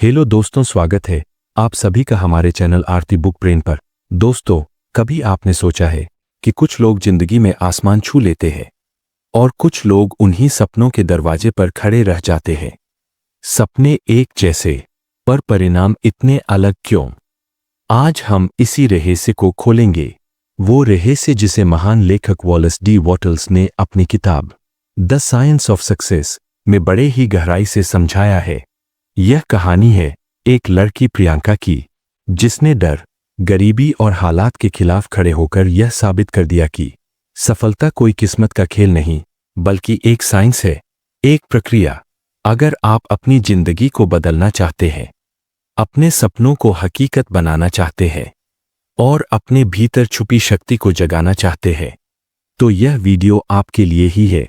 Hello दोस्तों, स्वागत है आप सभी का हमारे चैनल आरती बुक ब्रेन पर। दोस्तों, कभी आपने सोचा है कि कुछ लोग जिंदगी में आसमान छू लेते हैं और कुछ लोग उन्हीं सपनों के दरवाजे पर खड़े रह जाते हैं। सपने एक जैसे, पर परिणाम इतने अलग क्यों? आज हम इसी रहस्य को खोलेंगे, वो रहस्य जिसे महान लेखक वॉलेस डी वॉटल्स ने अपनी किताब द साइंस ऑफ सक्सेस में बड़े ही गहराई से समझाया है। यह कहानी है एक लड़की प्रियंका की, जिसने डर, गरीबी और हालात के खिलाफ खड़े होकर यह साबित कर दिया कि सफलता कोई किस्मत का खेल नहीं, बल्कि एक साइंस है, एक प्रक्रिया। अगर आप अपनी जिंदगी को बदलना चाहते हैं, अपने सपनों को हकीकत बनाना चाहते हैं और अपने भीतर छुपी शक्ति को जगाना चाहते हैं, तो यह वीडियो आपके लिए ही है।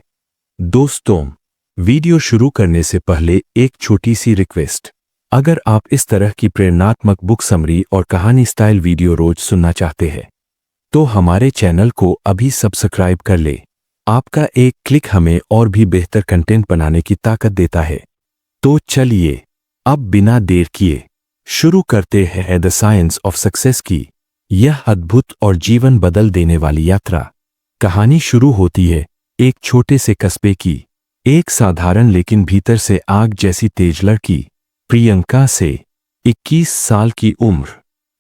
दोस्तों, वीडियो शुरू करने से पहले एक छोटी सी रिक्वेस्ट। अगर आप इस तरह की प्रेरणात्मक बुक समरी और कहानी स्टाइल वीडियो रोज सुनना चाहते हैं, तो हमारे चैनल को अभी सब्सक्राइब कर ले। आपका एक क्लिक हमें और भी बेहतर कंटेंट बनाने की ताकत देता है। तो चलिए अब बिना देर किए शुरू करते हैं द साइंस ऑफ सक्सेस की यह अद्भुत और जीवन बदल देने वाली यात्रा। कहानी शुरू होती है एक छोटे से कस्बे की, एक साधारण लेकिन भीतर से आग जैसी तेज लड़की प्रियंका से। 21 साल की उम्र,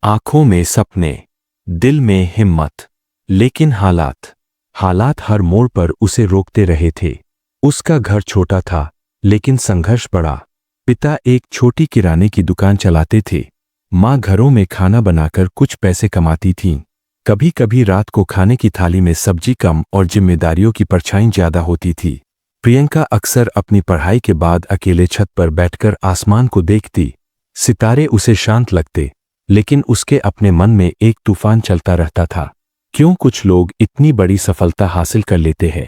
आंखों में सपने, दिल में हिम्मत, लेकिन हालात हर मोड़ पर उसे रोकते रहे थे। उसका घर छोटा था, लेकिन संघर्ष बड़ा। पिता एक छोटी किराने की दुकान चलाते थे, माँ घरों में खाना बनाकर कुछ पैसे कमाती थीं। कभी कभी रात को खाने की थाली में सब्जी कम और जिम्मेदारियों की परछाई ज्यादा होती थी। प्रियंका अक्सर अपनी पढ़ाई के बाद अकेले छत पर बैठकर आसमान को देखती। सितारे उसे शांत लगते, लेकिन उसके अपने मन में एक तूफान चलता रहता था। क्यों कुछ लोग इतनी बड़ी सफलता हासिल कर लेते हैं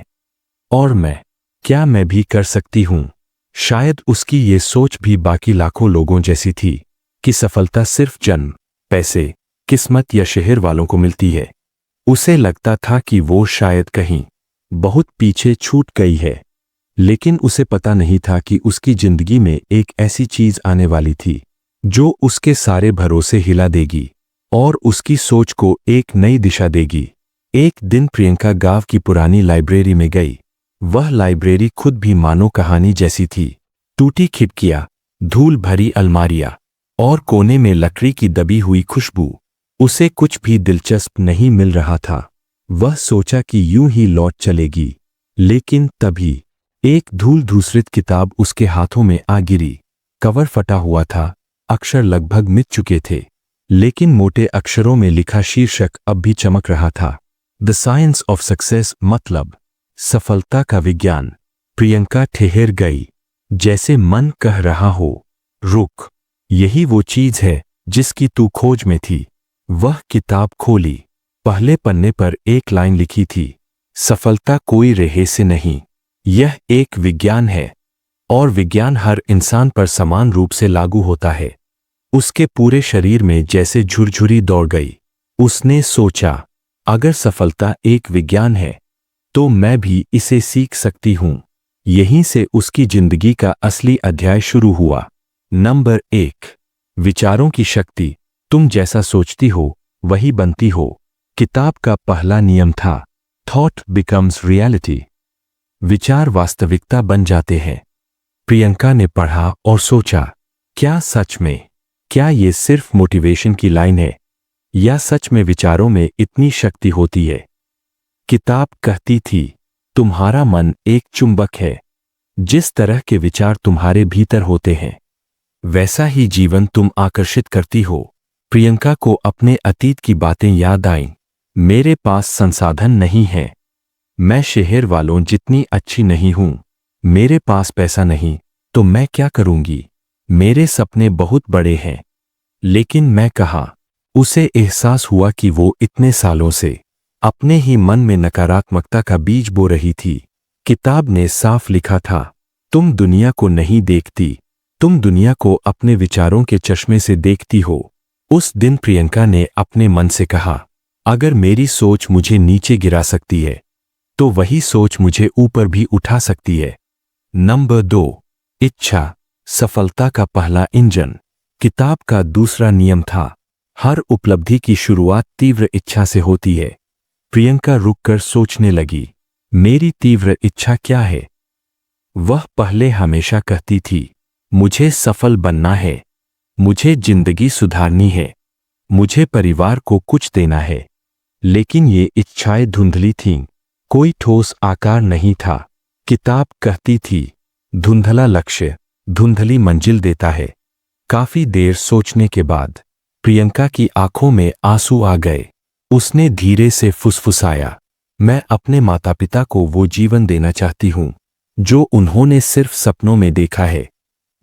और क्या मैं भी कर सकती हूँ? शायद उसकी ये सोच भी बाकी लाखों लोगों जैसी थी कि सफलता सिर्फ जन्म, पैसे, किस्मत या शहर वालों को मिलती है। उसे लगता था कि वो शायद कहीं बहुत पीछे छूट गई है, लेकिन उसे पता नहीं था कि उसकी जिंदगी में एक ऐसी चीज आने वाली थी जो उसके सारे भरोसे हिला देगी और उसकी सोच को एक नई दिशा देगी। एक दिन प्रियंका गांव की पुरानी लाइब्रेरी में गई। वह लाइब्रेरी खुद भी मानो कहानी जैसी थी। टूटी खिड़कियां, धूल भरी अलमारियां और कोने में लकड़ी की दबी हुई खुशबू। उसे कुछ भी दिलचस्प नहीं मिल रहा था। वह सोचा कि यूं ही लौट चलेगी, लेकिन तभी एक धूल धूसरित किताब उसके हाथों में आ गिरी। कवर फटा हुआ था, अक्षर लगभग मिट चुके थे, लेकिन मोटे अक्षरों में लिखा शीर्षक अब भी चमक रहा था, द साइंस ऑफ सक्सेस, मतलब सफलता का विज्ञान। प्रियंका ठहर गई, जैसे मन कह रहा हो, रुक, यही वो चीज है जिसकी तू खोज में थी। वह किताब खोली। पहले पन्ने पर एक लाइन लिखी थी, सफलता कोई रहस्य नहीं, यह एक विज्ञान है और विज्ञान हर इंसान पर समान रूप से लागू होता है। उसके पूरे शरीर में जैसे झुरझुरी दौड़ गई। उसने सोचा, अगर सफलता एक विज्ञान है, तो मैं भी इसे सीख सकती हूं। यहीं से उसकी जिंदगी का असली अध्याय शुरू हुआ। नंबर 1, विचारों की शक्ति। तुम जैसा सोचती हो वही बनती हो। किताब का पहला नियम था, थॉट बिकम्स रियलिटी। विचार वास्तविकता बन जाते हैं। प्रियंका ने पढ़ा और सोचा, क्या सच में? क्या ये सिर्फ मोटिवेशन की लाइन है, या सच में विचारों में इतनी शक्ति होती है? किताब कहती थी, तुम्हारा मन एक चुंबक है। जिस तरह के विचार तुम्हारे भीतर होते हैं, वैसा ही जीवन तुम आकर्षित करती हो। प्रियंका को अपने अतीत की बातें याद आईं। मेरे पास संसाधन नहीं है, मैं शहर वालों जितनी अच्छी नहीं हूं, मेरे पास पैसा नहीं, तो मैं क्या करूंगी? मेरे सपने बहुत बड़े हैं, लेकिन मैं कहाँ? उसे एहसास हुआ कि वो इतने सालों से अपने ही मन में नकारात्मकता का बीज बो रही थी। किताब ने साफ लिखा था, तुम दुनिया को नहीं देखती, तुम दुनिया को अपने विचारों के चश्मे से देखती हो। उस दिन प्रियंका ने अपने मन से कहा, अगर मेरी सोच मुझे नीचे गिरा सकती है, तो वही सोच मुझे ऊपर भी उठा सकती है। नंबर 2, इच्छा, सफलता का पहला इंजन। किताब का दूसरा नियम था, हर उपलब्धि की शुरुआत तीव्र इच्छा से होती है। प्रियंका रुककर सोचने लगी, मेरी तीव्र इच्छा क्या है? वह पहले हमेशा कहती थी, मुझे सफल बनना है, मुझे जिंदगी सुधारनी है, मुझे परिवार को कुछ देना है। लेकिन ये इच्छाएं धुंधली थीं, कोई ठोस आकार नहीं था। किताब कहती थी, धुंधला लक्ष्य धुंधली मंजिल देता है। काफी देर सोचने के बाद प्रियंका की आंखों में आंसू आ गए। उसने धीरे से फुसफुसाया, मैं अपने माता पिता को वो जीवन देना चाहती हूँ जो उन्होंने सिर्फ सपनों में देखा है।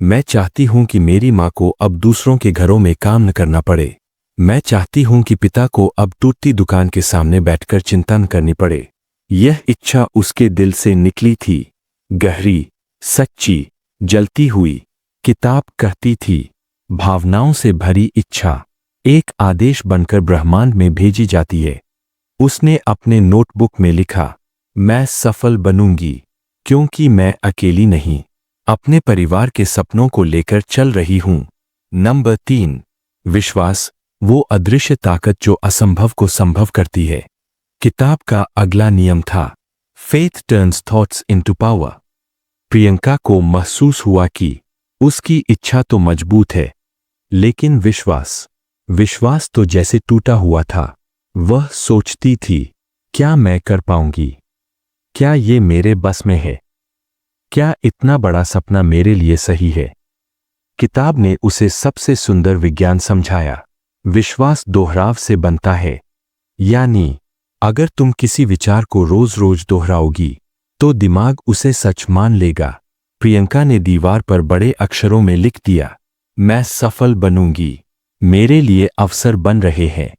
मैं चाहती हूँ कि मेरी माँ को अब दूसरों के घरों में काम न करना पड़े। मैं चाहती हूँ कि पिता को अब टूटती दुकान के सामने बैठकर चिंता न करनी पड़े। यह इच्छा उसके दिल से निकली थी, गहरी, सच्ची, जलती हुई। किताब कहती थी, भावनाओं से भरी इच्छा एक आदेश बनकर ब्रह्मांड में भेजी जाती है। उसने अपने नोटबुक में लिखा, मैं सफल बनूंगी क्योंकि मैं अकेली नहीं, अपने परिवार के सपनों को लेकर चल रही हूं। नंबर 3, विश्वास, वो अदृश्य ताकत जो असंभव को संभव करती है। किताब का अगला नियम था, faith turns thoughts into power. Priyanka को महसूस हुआ कि उसकी इच्छा तो मजबूत है, लेकिन विश्वास तो जैसे टूटा हुआ था। वह सोचती थी, क्या मैं कर पाऊंगी? क्या ये मेरे बस में है? क्या इतना बड़ा सपना मेरे लिए सही है? किताब ने उसे सबसे सुंदर विज्ञान समझाया, विश्वास दोहराव से बनता है। यानी अगर तुम किसी विचार को रोज रोज दोहराओगी तो दिमाग उसे सच मान लेगा। प्रियंका ने दीवार पर बड़े अक्षरों में लिख दिया, मैं सफल बनूंगी, मेरे लिए अवसर बन रहे हैं,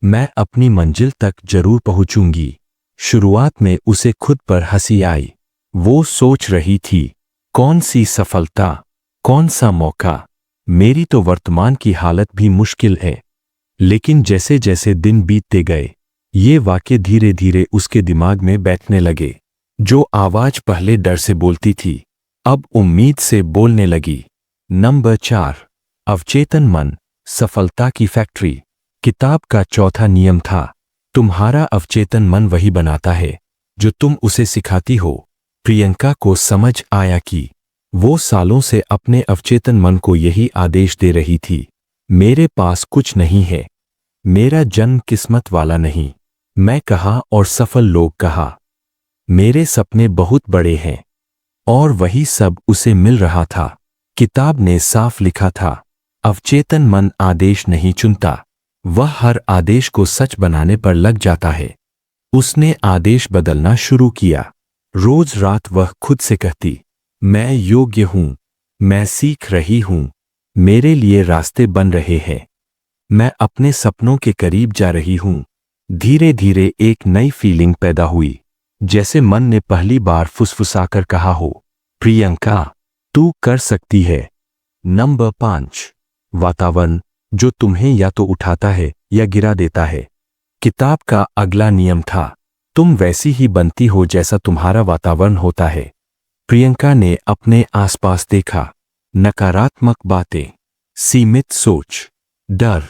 मैं अपनी मंजिल तक जरूर पहुंचूंगी। शुरुआत में उसे खुद पर हंसी आई। वो सोच रही थी, कौन सी सफलता, कौन सा मौका, मेरी तो वर्तमान की हालत भी मुश्किल है। लेकिन जैसे जैसे दिन बीतते गए, ये वाक्य धीरे धीरे उसके दिमाग में बैठने लगे। जो आवाज पहले डर से बोलती थी, अब उम्मीद से बोलने लगी। नंबर 4, अवचेतन मन, सफलता की फैक्ट्री। किताब का चौथा नियम था, तुम्हारा अवचेतन मन वही बनाता है जो तुम उसे सिखाती हो। प्रियंका को समझ आया कि वो सालों से अपने अवचेतन मन को यही आदेश दे रही थी, मेरे पास कुछ नहीं है, मेरा जन्म किस्मत वाला नहीं। मैं कहा और सफल लोग कहा, मेरे सपने बहुत बड़े हैं, और वही सब उसे मिल रहा था। किताब ने साफ लिखा था, अवचेतन मन आदेश नहीं चुनता, वह हर आदेश को सच बनाने पर लग जाता है। उसने आदेश बदलना शुरू किया। रोज रात वह खुद से कहती, मैं योग्य हूं, मैं सीख रही हूं, मेरे लिए रास्ते बन रहे हैं, मैं अपने सपनों के करीब जा रही हूं। धीरे धीरे एक नई फीलिंग पैदा हुई, जैसे मन ने पहली बार फुसफुसाकर कहा हो, प्रियंका तू कर सकती है। नंबर 5, वातावरण जो तुम्हें या तो उठाता है या गिरा देता है। किताब का अगला नियम था, तुम वैसी ही बनती हो जैसा तुम्हारा वातावरण होता है। प्रियंका ने अपने आसपास देखा, नकारात्मक बातें, सीमित सोच, डर,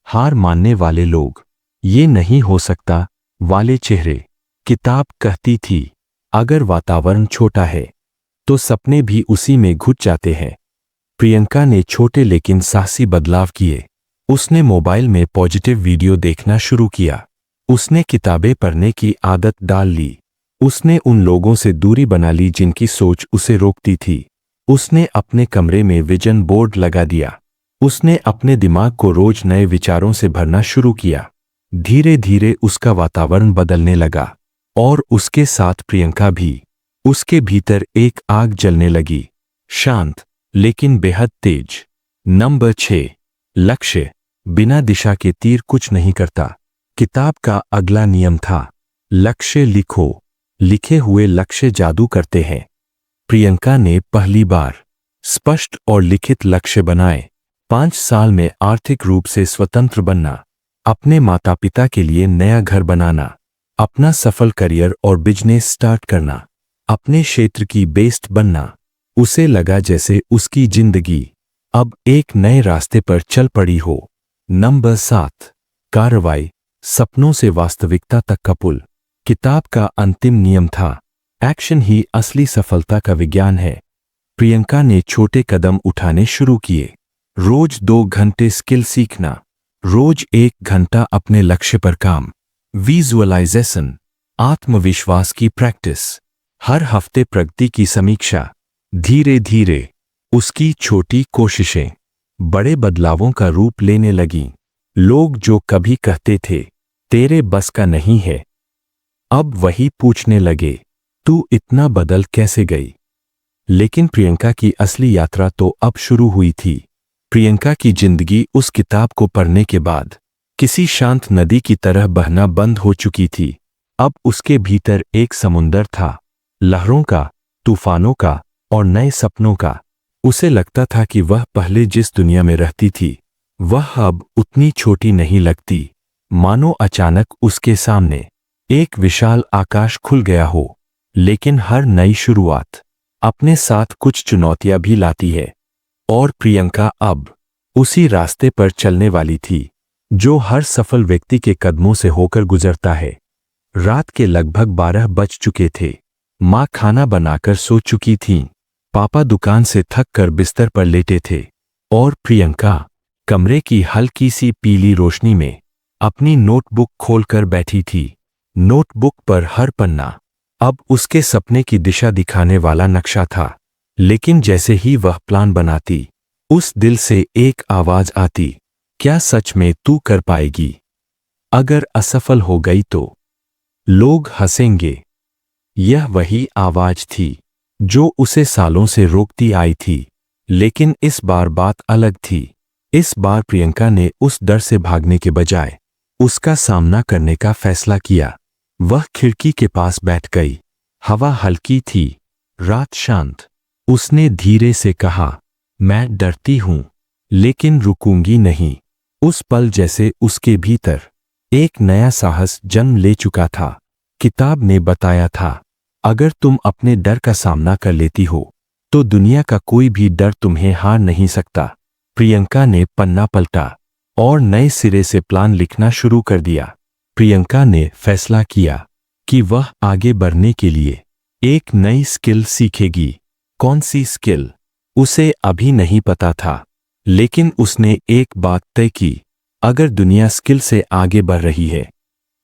हार मानने वाले लोग, ये नहीं हो सकता वाले चेहरे। किताब कहती थी, अगर वातावरण छोटा है तो सपने भी उसी में घुट जाते हैं। प्रियंका ने छोटे लेकिन साहसी बदलाव किए। उसने मोबाइल में पॉजिटिव वीडियो देखना शुरू किया। उसने किताबें पढ़ने की आदत डाल ली। उसने उन लोगों से दूरी बना ली जिनकी सोच उसे रोकती थी। उसने अपने कमरे में विजन बोर्ड लगा दिया। उसने अपने दिमाग को रोज नए विचारों से भरना शुरू किया। धीरे धीरे उसका वातावरण बदलने लगा, और उसके साथ प्रियंका भी। उसके भीतर एक आग जलने लगी, शांत लेकिन बेहद तेज। नंबर 6, लक्ष्य, बिना दिशा के तीर कुछ नहीं करता। किताब का अगला नियम था, लक्ष्य लिखो, लिखे हुए लक्ष्य जादू करते हैं। प्रियंका ने पहली बार स्पष्ट और लिखित लक्ष्य बनाए। 5 साल में आर्थिक रूप से स्वतंत्र बनना, अपने माता पिता के लिए नया घर बनाना, अपना सफल करियर और बिजनेस स्टार्ट करना, अपने क्षेत्र की बेस्ट बनना। उसे लगा जैसे उसकी जिंदगी अब एक नए रास्ते पर चल पड़ी हो। नंबर 7, कार्रवाई, सपनों से वास्तविकता तक का पुल। किताब का अंतिम नियम था, एक्शन ही असली सफलता का विज्ञान है। प्रियंका ने छोटे कदम उठाने शुरू किए। रोज 2 घंटे स्किल सीखना, रोज 1 घंटा अपने लक्ष्य पर काम, विजुअलाइजेशन, आत्मविश्वास की प्रैक्टिस, हर हफ्ते प्रगति की समीक्षा। धीरे धीरे उसकी छोटी कोशिशें बड़े बदलावों का रूप लेने लगीं। लोग जो कभी कहते थे तेरे बस का नहीं है, अब वही पूछने लगे तू इतना बदल कैसे गई। लेकिन प्रियंका की असली यात्रा तो अब शुरू हुई थी। प्रियंका की जिंदगी उस किताब को पढ़ने के बाद किसी शांत नदी की तरह बहना बंद हो चुकी थी। अब उसके भीतर एक समुंदर था, लहरों का, तूफानों का और नए सपनों का। उसे लगता था कि वह पहले जिस दुनिया में रहती थी वह अब उतनी छोटी नहीं लगती, मानो अचानक उसके सामने एक विशाल आकाश खुल गया हो। लेकिन हर नई शुरुआत अपने साथ कुछ चुनौतियां भी लाती है, और प्रियंका अब उसी रास्ते पर चलने वाली थी जो हर सफल व्यक्ति के कदमों से होकर गुजरता है। रात के लगभग 12 बज चुके थे। माँ खाना बनाकर सो चुकी थीं। पापा दुकान से थक कर बिस्तर पर लेटे थे और प्रियंका कमरे की हल्की सी पीली रोशनी में अपनी नोटबुक खोलकर बैठी थी। नोटबुक पर हर पन्ना अब उसके सपने की दिशा दिखाने वाला नक्शा था। लेकिन जैसे ही वह प्लान बनाती, उस दिल से एक आवाज आती, क्या सच में तू कर पाएगी? अगर असफल हो गई तो लोग हंसेंगे। यह वही आवाज थी जो उसे सालों से रोकती आई थी। लेकिन इस बार बात अलग थी। इस बार प्रियंका ने उस डर से भागने के बजाय उसका सामना करने का फैसला किया। वह खिड़की के पास बैठ गई। हवा हल्की थी, रात शांत। उसने धीरे से कहा, मैं डरती हूं लेकिन रुकूंगी नहीं। उस पल जैसे उसके भीतर एक नया साहस जन्म ले चुका था। किताब ने बताया था, अगर तुम अपने डर का सामना कर लेती हो तो दुनिया का कोई भी डर तुम्हें हार नहीं सकता। प्रियंका ने पन्ना पलटा और नए सिरे से प्लान लिखना शुरू कर दिया। प्रियंका ने फैसला किया कि वह आगे बढ़ने के लिए एक नई स्किल सीखेगी। कौन सी स्किल, उसे अभी नहीं पता था, लेकिन उसने एक बात तय की, अगर दुनिया स्किल से आगे बढ़ रही है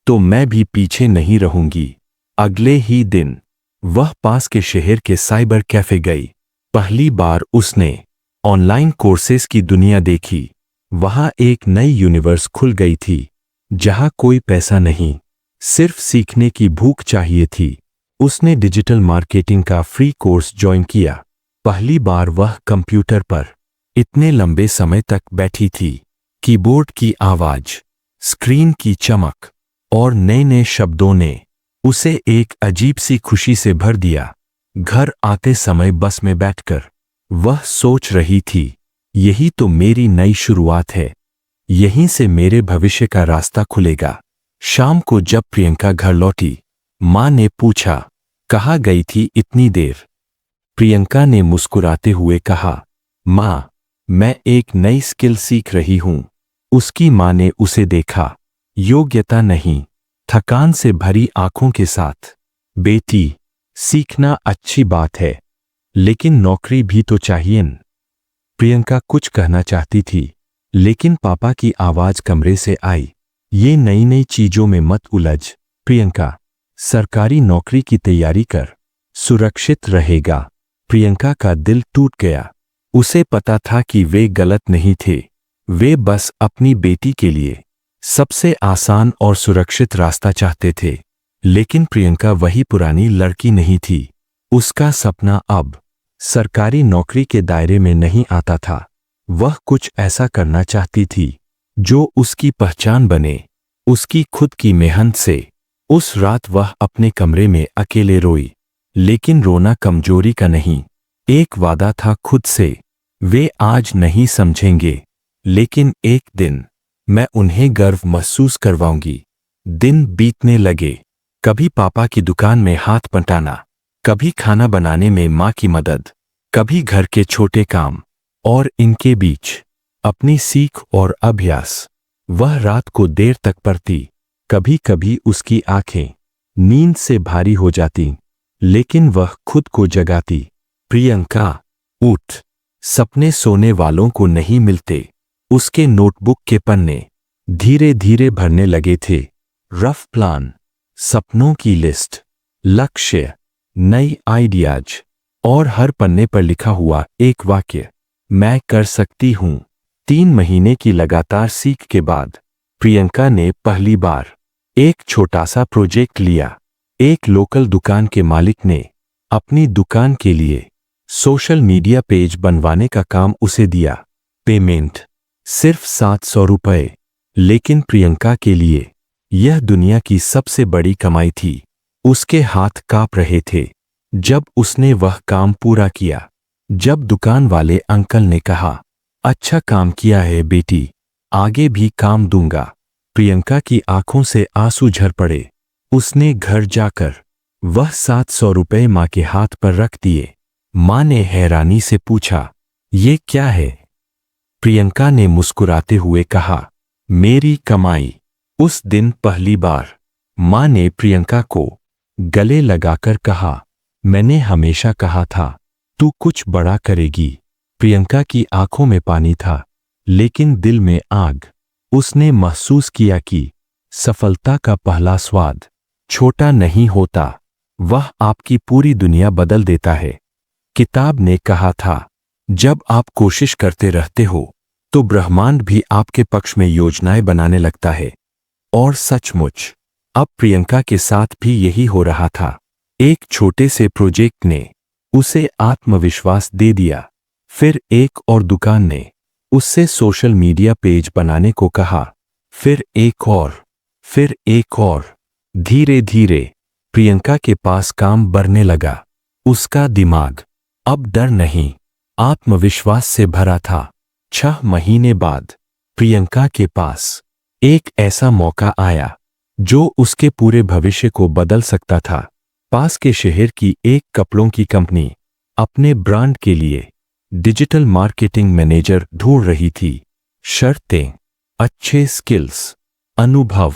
तो मैं भी पीछे नहीं रहूंगी। अगले ही दिन वह पास के शहर के साइबर कैफे गई। पहली बार उसने ऑनलाइन कोर्सेज की दुनिया देखी। वहां एक नई यूनिवर्स खुल गई थी जहां कोई पैसा नहीं, सिर्फ सीखने की भूख चाहिए थी। उसने डिजिटल मार्केटिंग का फ्री कोर्स ज्वाइन किया। पहली बार वह कंप्यूटर पर इतने लंबे समय तक बैठी थी। कीबोर्ड की आवाज, स्क्रीन की चमक और नए नए शब्दों ने उसे एक अजीब सी खुशी से भर दिया। घर आते समय बस में बैठकर वह सोच रही थी, यही तो मेरी नई शुरुआत है, यहीं से मेरे भविष्य का रास्ता खुलेगा। शाम को जब प्रियंका घर लौटी, माँ ने पूछा, कहाँ गई थी इतनी देर? प्रियंका ने मुस्कुराते हुए कहा, माँ, मैं एक नई स्किल सीख रही हूं। उसकी माँ ने उसे देखा, योग्यता नहीं, थकान से भरी आंखों के साथ। बेटी, सीखना अच्छी बात है, लेकिन नौकरी भी तो चाहिए न। प्रियंका कुछ कहना चाहती थी, लेकिन पापा की आवाज कमरे से आई, ये नई नई चीजों में मत उलझ प्रियंका, सरकारी नौकरी की तैयारी कर, सुरक्षित रहेगा। प्रियंका का दिल टूट गया। उसे पता था कि वे गलत नहीं थे, वे बस अपनी बेटी के लिए सबसे आसान और सुरक्षित रास्ता चाहते थे। लेकिन प्रियंका वही पुरानी लड़की नहीं थी। उसका सपना अब सरकारी नौकरी के दायरे में नहीं आता था। वह कुछ ऐसा करना चाहती थी जो उसकी पहचान बने, उसकी खुद की मेहनत से। उस रात वह अपने कमरे में अकेले रोई, लेकिन रोना कमजोरी का नहीं, एक वादा था खुद से, वे आज नहीं समझेंगे, लेकिन एक दिन मैं उन्हें गर्व महसूस करवाऊंगी। दिन बीतने लगे। कभी पापा की दुकान में हाथ बंटाना, कभी खाना बनाने में माँ की मदद, कभी घर के छोटे काम। और इनके बीच अपनी सीख और अभ्यास। वह रात को देर तक पढ़ती। कभी कभी उसकी आंखें नींद से भारी हो जाती, लेकिन वह खुद को जगाती। प्रियंका, उठ, सपने सोने वालों को नहीं मिलते। उसके नोटबुक के पन्ने धीरे धीरे भरने लगे थे। रफ प्लान, सपनों की लिस्ट, लक्ष्य, नई आइडियाज, और हर पन्ने पर लिखा हुआ एक वाक्य, मैं कर सकती हूं। 3 महीने की लगातार सीख के बाद प्रियंका ने पहली बार एक छोटा सा प्रोजेक्ट लिया। एक लोकल दुकान के मालिक ने अपनी दुकान के लिए सोशल मीडिया पेज बनवाने का काम उसे दिया। पेमेंट सिर्फ 700 रुपए, लेकिन प्रियंका के लिए यह दुनिया की सबसे बड़ी कमाई थी। उसके हाथ कांप रहे थे जब उसने वह काम पूरा किया। जब दुकान वाले अंकल ने कहा, अच्छा काम किया है बेटी, आगे भी काम दूंगा, प्रियंका की आंखों से आंसू झर पड़े। उसने घर जाकर वह 700 रुपए मां के हाथ पर रख दिए। मां ने हैरानी से पूछा, ये क्या है? प्रियंका ने मुस्कुराते हुए कहा, मेरी कमाई। उस दिन पहली बार मां ने प्रियंका को गले लगाकर कहा, मैंने हमेशा कहा था तू कुछ बड़ा करेगी। प्रियंका की आंखों में पानी था, लेकिन दिल में आग। उसने महसूस किया कि सफलता का पहला स्वाद छोटा नहीं होता, वह आपकी पूरी दुनिया बदल देता है। किताब ने कहा था, जब आप कोशिश करते रहते हो तो ब्रह्मांड भी आपके पक्ष में योजनाएं बनाने लगता है। और सचमुच अब प्रियंका के साथ भी यही हो रहा था। एक छोटे से प्रोजेक्ट ने उसे आत्मविश्वास दे दिया। फिर एक और दुकान ने उससे सोशल मीडिया पेज बनाने को कहा। फिर एक और, फिर एक और। धीरे धीरे प्रियंका के पास काम बढ़ने लगा। उसका दिमाग अब डर नहीं, आत्मविश्वास से भरा था। 6 महीने बाद प्रियंका के पास एक ऐसा मौका आया जो उसके पूरे भविष्य को बदल सकता था। पास के शहर की एक कपड़ों की कंपनी अपने ब्रांड के लिए डिजिटल मार्केटिंग मैनेजर ढूंढ रही थी। शर्तें, अच्छे स्किल्स, अनुभव,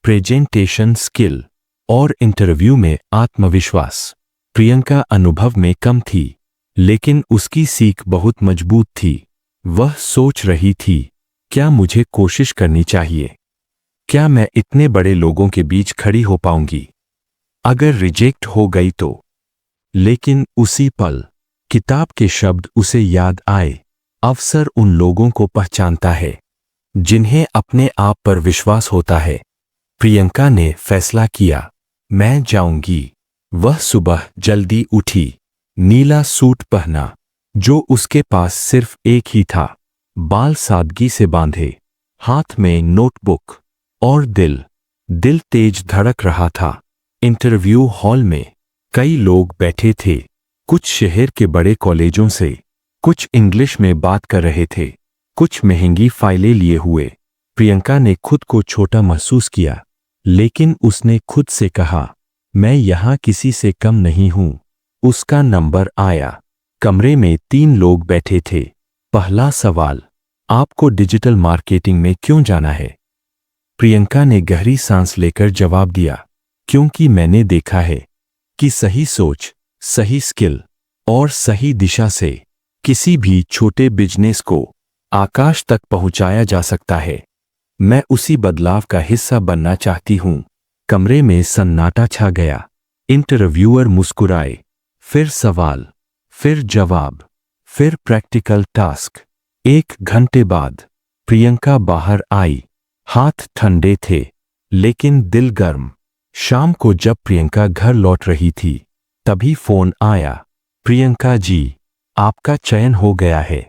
प्रेजेंटेशन स्किल और इंटरव्यू में आत्मविश्वास। प्रियंका अनुभव में कम थी, लेकिन उसकी सीख बहुत मजबूत थी। वह सोच रही थी, क्या मुझे कोशिश करनी चाहिए? क्या मैं इतने बड़े लोगों के बीच खड़ी हो पाऊंगी? अगर रिजेक्ट हो गई तो? लेकिन उसी पल किताब के शब्द उसे याद आए। अवसर उन लोगों को पहचानता है जिन्हें अपने आप पर विश्वास होता है। प्रियंका ने फैसला किया, मैं जाऊंगी। वह सुबह जल्दी उठी, नीला सूट पहना जो उसके पास सिर्फ एक ही था, बाल सादगी से बांधे, हाथ में नोटबुक, और दिल तेज धड़क रहा था। इंटरव्यू हॉल में कई लोग बैठे थे, कुछ शहर के बड़े कॉलेजों से, कुछ इंग्लिश में बात कर रहे थे, कुछ महंगी फाइलें लिए हुए। प्रियंका ने खुद को छोटा महसूस किया, लेकिन उसने खुद से कहा, मैं यहां किसी से कम नहीं हूं। उसका नंबर आया। कमरे में 3 लोग बैठे थे। पहला सवाल, आपको डिजिटल मार्केटिंग में क्यों जाना है? प्रियंका ने गहरी सांस लेकर जवाब दिया, क्योंकि मैंने देखा है कि सही सोच, सही स्किल और सही दिशा से किसी भी छोटे बिजनेस को आकाश तक पहुंचाया जा सकता है। मैं उसी बदलाव का हिस्सा बनना चाहती हूं। कमरे में सन्नाटा छा गया। इंटरव्यूअर मुस्कुराए। फिर सवाल, फिर जवाब, फिर प्रैक्टिकल टास्क। 1 घंटे बाद प्रियंका बाहर आई। हाथ ठंडे थे, लेकिन दिल गर्म। शाम को जब प्रियंका घर लौट रही थी, तभी फोन आया। प्रियंका जी, आपका चयन हो गया है,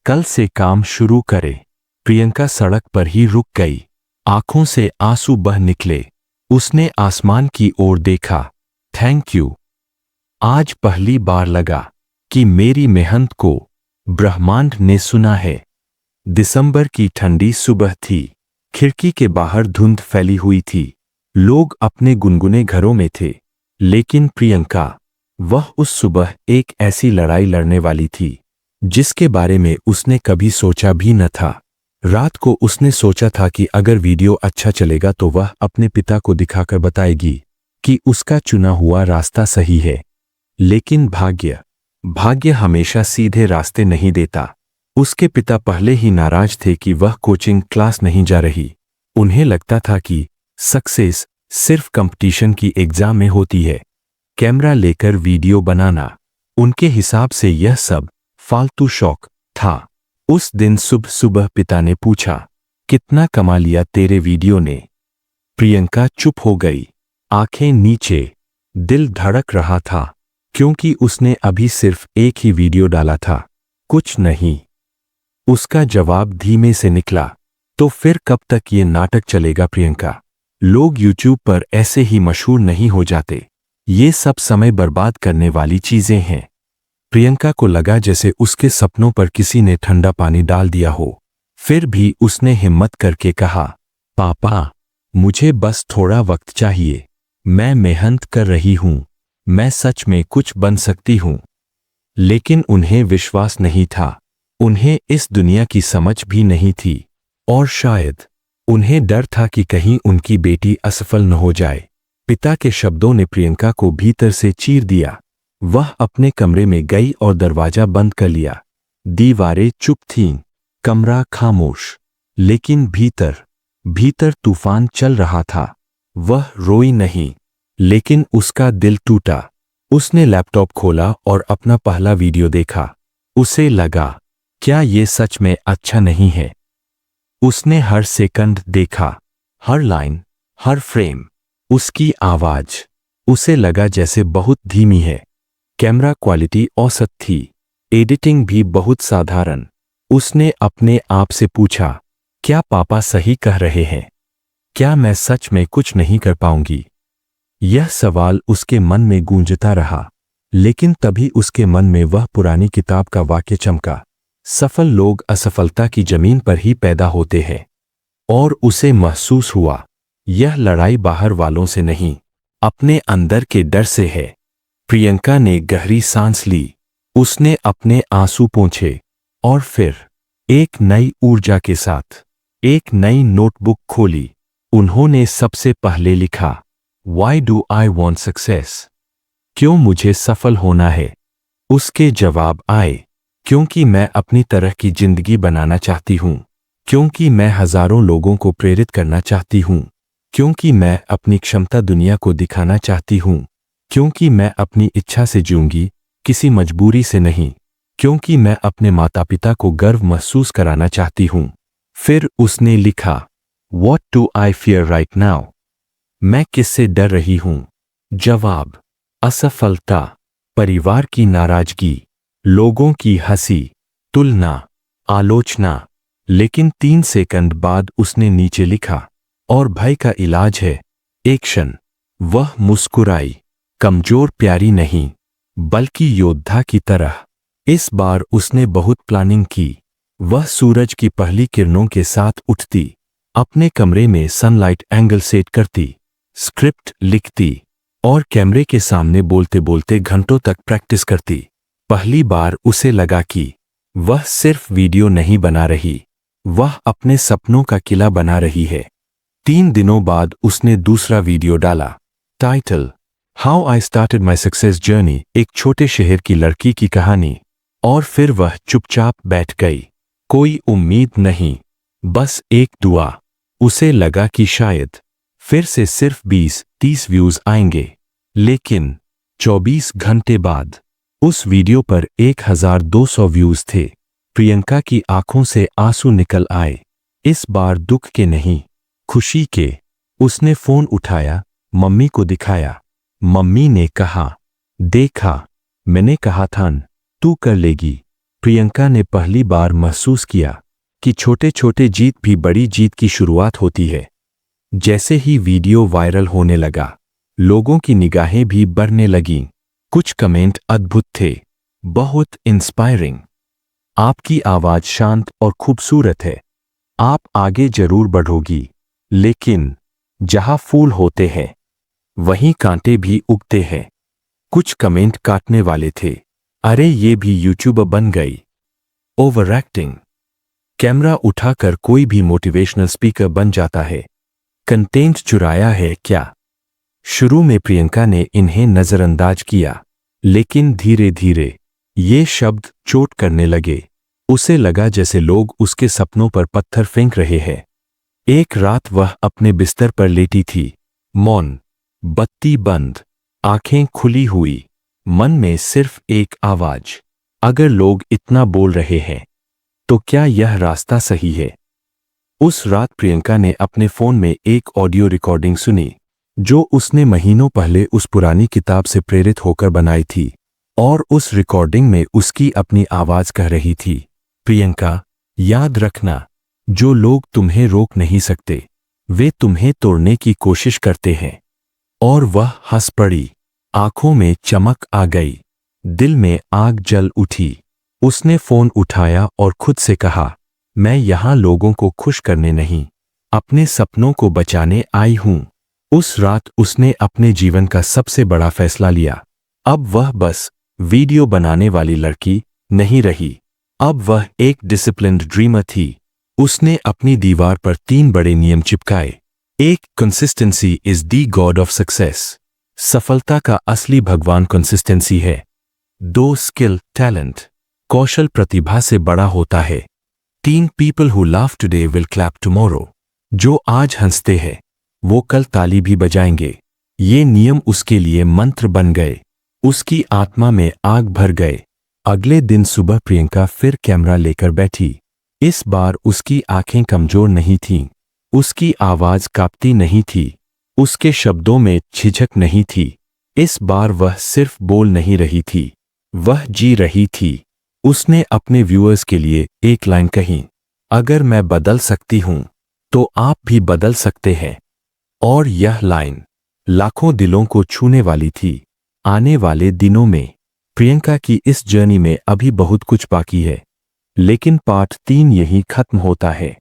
कल से काम शुरू करें। प्रियंका सड़क पर ही रुक गई। आंखों से आंसू बह निकले। उसने आसमान की ओर देखा। Thank you. आज पहली बार लगा कि मेरी मेहनत को ब्रह्मांड ने सुना है। दिसंबर की ठंडी सुबह थी। खिड़की के बाहर धुंध फैली हुई थी। लोग अपने गुनगुने घरों में थे, लेकिन प्रियंका, वह उस सुबह एक ऐसी लड़ाई लड़ने वाली थी जिसके बारे में उसने कभी सोचा भी न था। रात को उसने सोचा था कि अगर वीडियो अच्छा चलेगा तो वह अपने पिता को दिखाकर बताएगी कि उसका चुना हुआ रास्ता सही है। लेकिन भाग्य हमेशा सीधे रास्ते नहीं देता। उसके पिता पहले ही नाराज थे कि वह कोचिंग क्लास नहीं जा रही। उन्हें लगता था कि सक्सेस सिर्फ कंपटीशन की एग्जाम में होती है। कैमरा लेकर वीडियो बनाना, उनके हिसाब से यह सब फालतू शौक था। उस दिन सुबह सुबह पिता ने पूछा, कितना कमा लिया तेरे वीडियो ने? प्रियंका चुप हो गई, आंखें नीचे। दिल धड़क रहा था क्योंकि उसने अभी सिर्फ एक ही वीडियो डाला था। कुछ नहीं। उसका जवाब धीमे से निकला, तो फिर कब तक ये नाटक चलेगा प्रियंका? लोग यूट्यूब पर ऐसे ही मशहूर नहीं हो जाते। ये सब समय बर्बाद करने वाली चीजें हैं। प्रियंका को लगा जैसे उसके सपनों पर किसी ने ठंडा पानी डाल दिया हो। फिर भी उसने हिम्मत करके कहा, पापा, मुझे बस थोड़ा वक्त चाहिए। मैं मेहनत कर रही हूं। मैं सच में कुछ बन सकती हूं। लेकिन उन्हें विश्वास नहीं था। उन्हें इस दुनिया की समझ भी नहीं थी। और शायद उन्हें डर था कि कहीं उनकी बेटी असफल न हो जाए। पिता के शब्दों ने प्रियंका को भीतर से चीर दिया। वह अपने कमरे में गई और दरवाजा बंद कर लिया। दीवारें चुप थीं, कमरा खामोश। लेकिन भीतर तूफान चल रहा था। वह रोई नहीं, लेकिन उसका दिल टूटा। उसने लैपटॉप खोला और अपना पहला वीडियो देखा। उसे लगा, क्या ये सच में अच्छा नहीं है? उसने हर सेकंड देखा, हर लाइन, हर फ्रेम। उसकी आवाज, उसे लगा जैसे बहुत धीमी है। कैमरा क्वालिटी औसत थी, एडिटिंग भी बहुत साधारण। उसने अपने आप से पूछा, क्या पापा सही कह रहे हैं? क्या मैं सच में कुछ नहीं कर पाऊंगी? यह सवाल उसके मन में गूंजता रहा। लेकिन तभी उसके मन में वह पुरानी किताब का वाक्य चमका, सफल लोग असफलता की जमीन पर ही पैदा होते हैं। और उसे महसूस हुआ, यह लड़ाई बाहर वालों से नहीं, अपने अंदर के डर से है। प्रियंका ने गहरी सांस ली। उसने अपने आंसू पोंछे और फिर एक नई ऊर्जा के साथ एक नई नोटबुक खोली। उन्होंने सबसे पहले लिखा, Why do I want success? क्यों मुझे सफल होना है? उसके जवाब आए, क्योंकि मैं अपनी तरह की जिंदगी बनाना चाहती हूं। क्योंकि मैं हजारों लोगों को प्रेरित करना चाहती हूं। क्योंकि मैं अपनी क्षमता दुनिया को दिखाना चाहती हूं। क्योंकि मैं अपनी इच्छा से जीऊंगी, किसी मजबूरी से नहीं। क्योंकि मैं अपने माता पिता को गर्व महसूस कराना चाहती हूं। फिर उसने लिखा, What do I fear right now? मैं किससे डर रही हूं? जवाब, असफलता, परिवार की नाराजगी, लोगों की हंसी, तुलना, आलोचना। लेकिन 3 सेकंड बाद उसने नीचे लिखा, और भय का इलाज है एक्शन। वह मुस्कुराई, कमजोर प्यारी नहीं, बल्कि योद्धा की तरह। इस बार उसने बहुत प्लानिंग की। वह सूरज की पहली किरणों के साथ उठती, अपने कमरे में सनलाइट एंगल सेट करती, स्क्रिप्ट लिखती और कैमरे के सामने बोलते बोलते घंटों तक प्रैक्टिस करती। पहली बार उसे लगा कि वह सिर्फ वीडियो नहीं बना रही, वह अपने सपनों का किला बना रही है। 3 दिनों बाद उसने दूसरा वीडियो डाला। Title, how I started my success journey, एक छोटे शहर की लड़की की कहानी। और फिर वह चुपचाप बैठ गई। कोई उम्मीद नहीं, बस एक दुआ। उसे लगा कि शायद फिर से सिर्फ 20-30 व्यूज आएंगे। लेकिन 24 घंटे बाद उस वीडियो पर 1200 व्यूज थे। प्रियंका की आंखों से आंसू निकल आए। इस बार दुख के नहीं, खुशी के। उसने फोन उठाया, मम्मी को दिखाया। मम्मी ने कहा, देखा, मैंने कहा था न, तू कर लेगी। प्रियंका ने पहली बार महसूस किया कि छोटे छोटे जीत भी बड़ी जीत की शुरुआत होती है। जैसे ही वीडियो वायरल होने लगा, लोगों की निगाहें भी बढ़ने लगीं। कुछ कमेंट अद्भुत थे, बहुत इंस्पायरिंग। आपकी आवाज शांत और खूबसूरत है, आप आगे जरूर बढ़ोगी। लेकिन जहां फूल होते हैं, वहीं कांटे भी उगते हैं। कुछ कमेंट काटने वाले थे, अरे ये भी यूट्यूबर बन गई, ओवर एक्टिंग। कैमरा उठाकर कोई भी मोटिवेशनल स्पीकर बन जाता है। कंटेंट चुराया है क्या? शुरू में प्रियंका ने इन्हें नजरअंदाज किया, लेकिन धीरे धीरे ये शब्द चोट करने लगे। उसे लगा जैसे लोग उसके सपनों पर पत्थर फेंक रहे हैं। एक रात वह अपने बिस्तर पर लेटी थी, मौन, बत्ती बंद, आंखें खुली हुई, मन में सिर्फ एक आवाज, अगर लोग इतना बोल रहे हैं तो क्या यह रास्ता सही है? उस रात प्रियंका ने अपने फोन में एक ऑडियो रिकॉर्डिंग सुनी, जो उसने महीनों पहले उस पुरानी किताब से प्रेरित होकर बनाई थी। और उस रिकॉर्डिंग में उसकी अपनी आवाज कह रही थी, प्रियंका, याद रखना, जो लोग तुम्हें रोक नहीं सकते, वे तुम्हें तोड़ने की कोशिश करते हैं। और वह हंस पड़ी, आंखों में चमक आ गई, दिल में आग जल उठी। उसने फोन उठाया और खुद से कहा, मैं यहां लोगों को खुश करने नहीं, अपने सपनों को बचाने आई हूं। उस रात उसने अपने जीवन का सबसे बड़ा फैसला लिया। अब वह बस वीडियो बनाने वाली लड़की नहीं रही, अब वह एक डिसिप्लिन्ड ड्रीमर थी। उसने अपनी दीवार पर 3 बड़े नियम चिपकाए। एक, consistency is the God of success. सफलता का असली भगवान कंसिस्टेंसी है। 2, स्किल, टैलेंट, कौशल प्रतिभा से बड़ा होता है। 3, people who laugh today will clap tomorrow. जो आज हंसते हैं वो कल ताली भी बजाएंगे। ये नियम उसके लिए मंत्र बन गए, उसकी आत्मा में आग भर गए। अगले दिन सुबह प्रियंका फिर कैमरा लेकर बैठी। इस बार उसकी आंखें कमजोर नहीं थीं, उसकी आवाज कांपती नहीं थी, उसके शब्दों में झिझक नहीं थी। इस बार वह सिर्फ बोल नहीं रही थी, वह जी रही थी। उसने अपने व्यूअर्स के लिए एक लाइन कही, अगर मैं बदल सकती हूं तो आप भी बदल सकते हैं। और यह लाइन लाखों दिलों को छूने वाली थी। आने वाले दिनों में प्रियंका की इस जर्नी में अभी बहुत कुछ बाकी है, लेकिन पार्ट 3 यही खत्म होता है।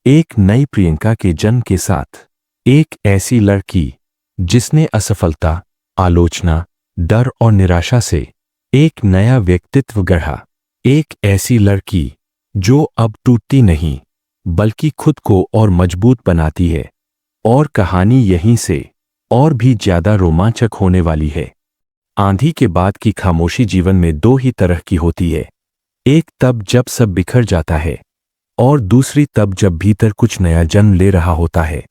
एक नई प्रियंका के जन्म के साथ, एक ऐसी लड़की जिसने असफलता, आलोचना, डर और निराशा से एक नया व्यक्तित्व गढ़ा। एक ऐसी लड़की जो अब टूटती नहीं, बल्कि खुद को और मजबूत बनाती है। और कहानी यहीं से और भी ज्यादा रोमांचक होने वाली है। आंधी के बाद की खामोशी जीवन में 2 ही तरह की होती है। एक तब जब सब बिखर जाता है, और दूसरी तब जब भीतर कुछ नया जन्म ले रहा होता है।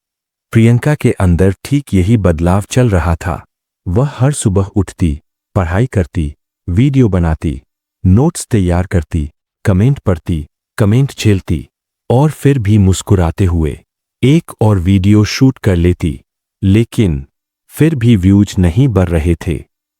प्रियंका के अंदर ठीक यही बदलाव चल रहा था। वह हर सुबह उठती, पढ़ाई करती, वीडियो बनाती, नोट्स तैयार करती, कमेंट पढ़ती, कमेंट झेलती, और फिर भी मुस्कुराते हुए एक और वीडियो शूट कर लेती। लेकिन फिर भी व्यूज नहीं बढ़ रहे थे।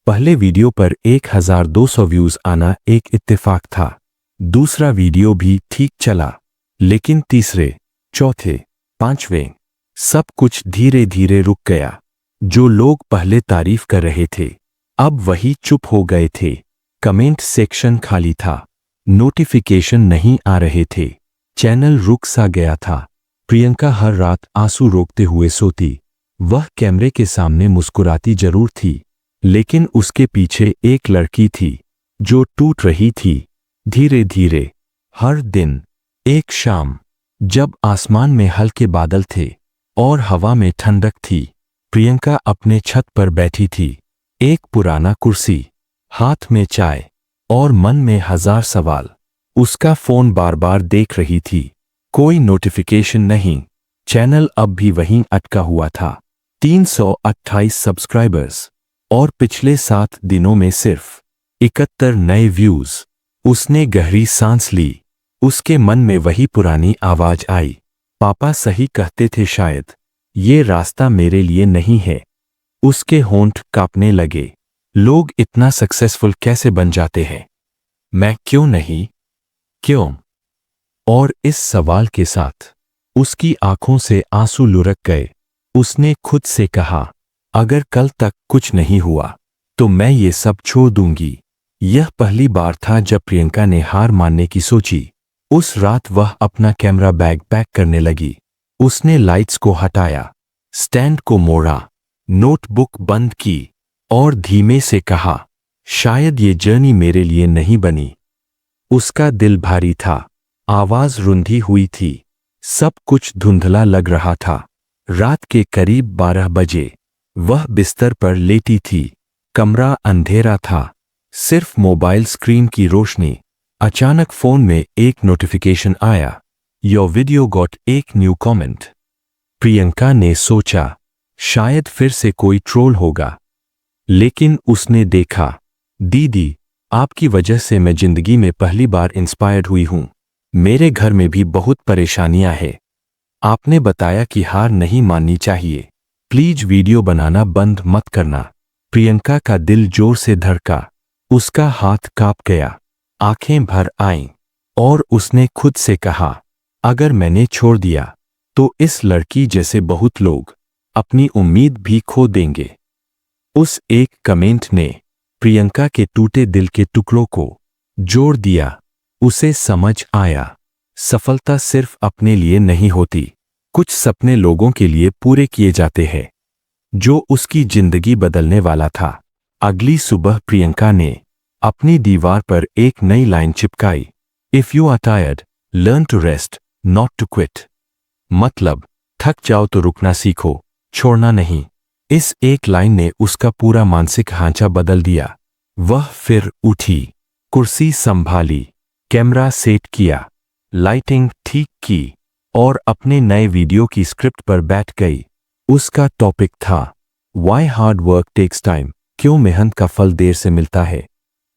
पहले वीडियो पर 1200 व्यूज आना एक इत्तेफाक था। दूसरा वीडियो भी ठीक चला, लेकिन तीसरे, चौथे, 5वें सब कुछ धीरे धीरे रुक गया। जो लोग पहले तारीफ कर रहे थे, अब वही चुप हो गए थे। कमेंट सेक्शन खाली था, नोटिफिकेशन नहीं आ रहे थे, चैनल रुक सा गया था। प्रियंका हर रात आंसू रोकते हुए सोती। वह कैमरे के सामने मुस्कुराती जरूर थी, लेकिन उसके पीछे एक लड़की थी जो टूट रही थी, धीरे धीरे। हर दिन एक शाम, जब आसमान में हल्के बादल थे और हवा में ठंडक थी, प्रियंका अपने छत पर बैठी थी। एक पुराना कुर्सी, हाथ में चाय और मन में 1000 सवाल। उसका फोन बार बार देख रही थी, कोई नोटिफिकेशन नहीं, चैनल अब भी वहीं अटका हुआ था। 328 सब्सक्राइबर्स और पिछले 7 दिनों में सिर्फ 71 नए व्यूज। उसने गहरी सांस ली। उसके मन में वही पुरानी आवाज आई, पापा सही कहते थे शायद, ये रास्ता मेरे लिए नहीं है। उसके होंठ कांपने लगे। लोग इतना सक्सेसफुल कैसे बन जाते हैं, मैं क्यों नहीं? क्यों? और इस सवाल के साथ उसकी आंखों से आंसू लुढ़क गए। उसने खुद से कहा, अगर कल तक कुछ नहीं हुआ तो मैं ये सब छोड़ दूंगी। यह पहली बार था जब प्रियंका ने हार मानने की सोची। उस रात वह अपना कैमरा बैग पैक करने लगी। उसने लाइट्स को हटाया, स्टैंड को मोड़ा, नोटबुक बंद की और धीमे से कहा, शायद ये जर्नी मेरे लिए नहीं बनी। उसका दिल भारी था, आवाज रुंधी हुई थी, सब कुछ धुंधला लग रहा था। रात के करीब 12 बजे वह बिस्तर पर लेटी थी। कमरा अंधेरा था, सिर्फ मोबाइल स्क्रीन की रोशनी। अचानक फोन में एक नोटिफिकेशन आया, योर वीडियो गॉट एक न्यू कमेंट। प्रियंका ने सोचा शायद फिर से कोई ट्रोल होगा, लेकिन उसने देखा, दीदी आपकी वजह से मैं जिंदगी में पहली बार इंस्पायर्ड हुई हूं। मेरे घर में भी बहुत परेशानियां हैं। आपने बताया कि हार नहीं माननी चाहिए। प्लीज वीडियो बनाना बंद मत करना। प्रियंका का दिल जोर से धड़का, उसका हाथ कांप गया, आंखें भर आईं और उसने खुद से कहा, अगर मैंने छोड़ दिया तो इस लड़की जैसे बहुत लोग अपनी उम्मीद भी खो देंगे। उस एक कमेंट ने प्रियंका के टूटे दिल के टुकड़ों को जोड़ दिया। उसे समझ आया, सफलता सिर्फ अपने लिए नहीं होती, कुछ सपने लोगों के लिए पूरे किए जाते हैं। जो उसकी जिंदगी बदलने वाला था। अगली सुबह प्रियंका ने अपनी दीवार पर एक नई लाइन चिपकाई, if you are tired learn to rest not to quit. मतलब थक जाओ तो रुकना सीखो, छोड़ना नहीं। इस एक लाइन ने उसका पूरा मानसिक ढांचा बदल दिया। वह फिर उठी, कुर्सी संभाली, कैमरा सेट किया, लाइटिंग ठीक की और अपने नए वीडियो की स्क्रिप्ट पर बैठ गई। उसका टॉपिक था why hard work takes time, क्यों मेहनत का फल देर से मिलता है।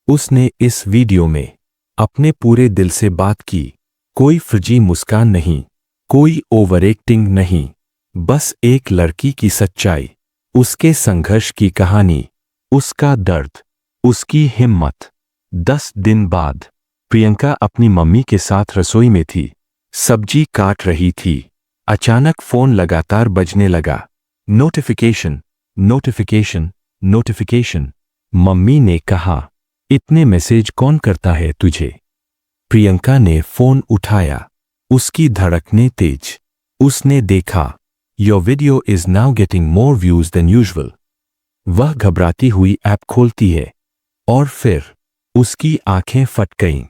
उसने इस वीडियो में अपने पूरे दिल से बात की, कोई फर्जी मुस्कान नहीं, कोई ओवर एक्टिंग नहीं, बस एक लड़की की सच्चाई, उसके संघर्ष की कहानी, उसका दर्द, उसकी हिम्मत। 10 दिन बाद प्रियंका अपनी मम्मी के साथ रसोई में थी, सब्जी काट रही थी। अचानक फोन लगातार बजने लगा, नोटिफिकेशन नोटिफिकेशन नोटिफिकेशन। मम्मी ने कहा, इतने मैसेज कौन करता है तुझे। प्रियंका ने फोन उठाया, उसकी धड़कनें तेज। उसने देखा, your video is now getting more views than usual. वह घबराती हुई ऐप खोलती है और फिर उसकी आंखें फट गईं,